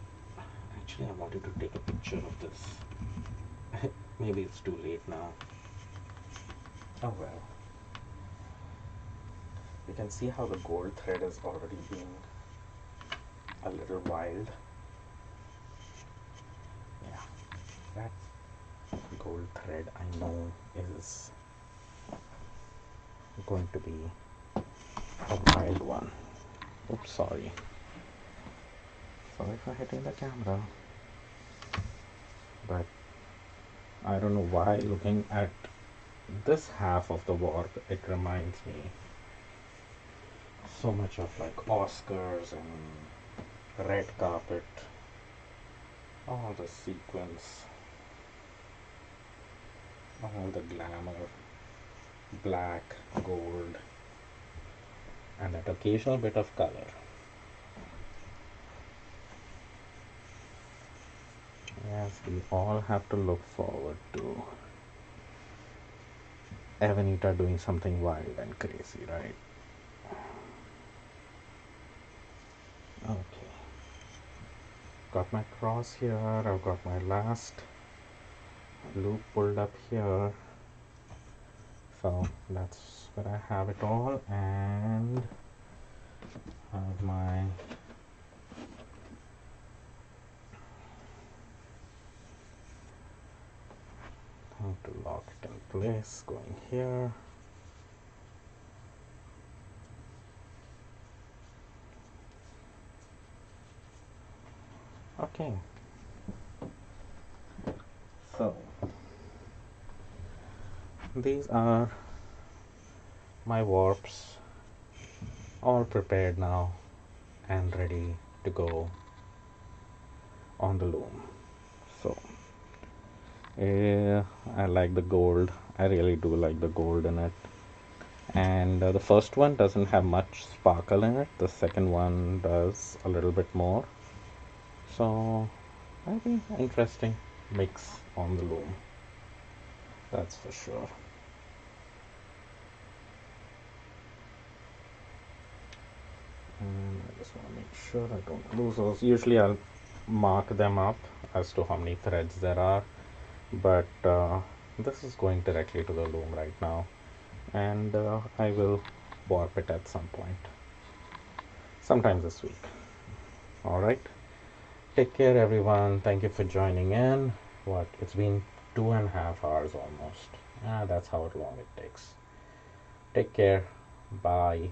Actually, I wanted to take a picture of this. Maybe it's too late now. Oh well. You can see how the gold thread is already being a little wild. Yeah, that gold thread I know is going to be a wild one. Oops, sorry. Sorry for hitting the camera. But I don't know why, looking at this half of the warp, it reminds me so much of like Oscars and red carpet, all the sequins, all the glamour, black, gold, and that occasional bit of color. Yes, we all have to look forward to Evanita doing something wild and crazy, right? Okay. Got my cross here. I've got my last loop pulled up here. So that's where I have it all, and I have my thing to lock it in place going here. Okay, so these are my warps all prepared now and ready to go on the loom. So I like the gold. I really do like the gold in it. And the first one doesn't have much sparkle in it. The second one does a little bit more. So I think interesting mix on the loom. That's for sure. And I just want to make sure I don't lose those. Usually I'll mark them up as to how many threads there are, but this is going directly to the loom right now, and I will warp it at some point, sometime this week. All right, take care everyone. Thank you for joining in. What, it's been 2.5 hours almost. That's how long it takes. Take care. Bye.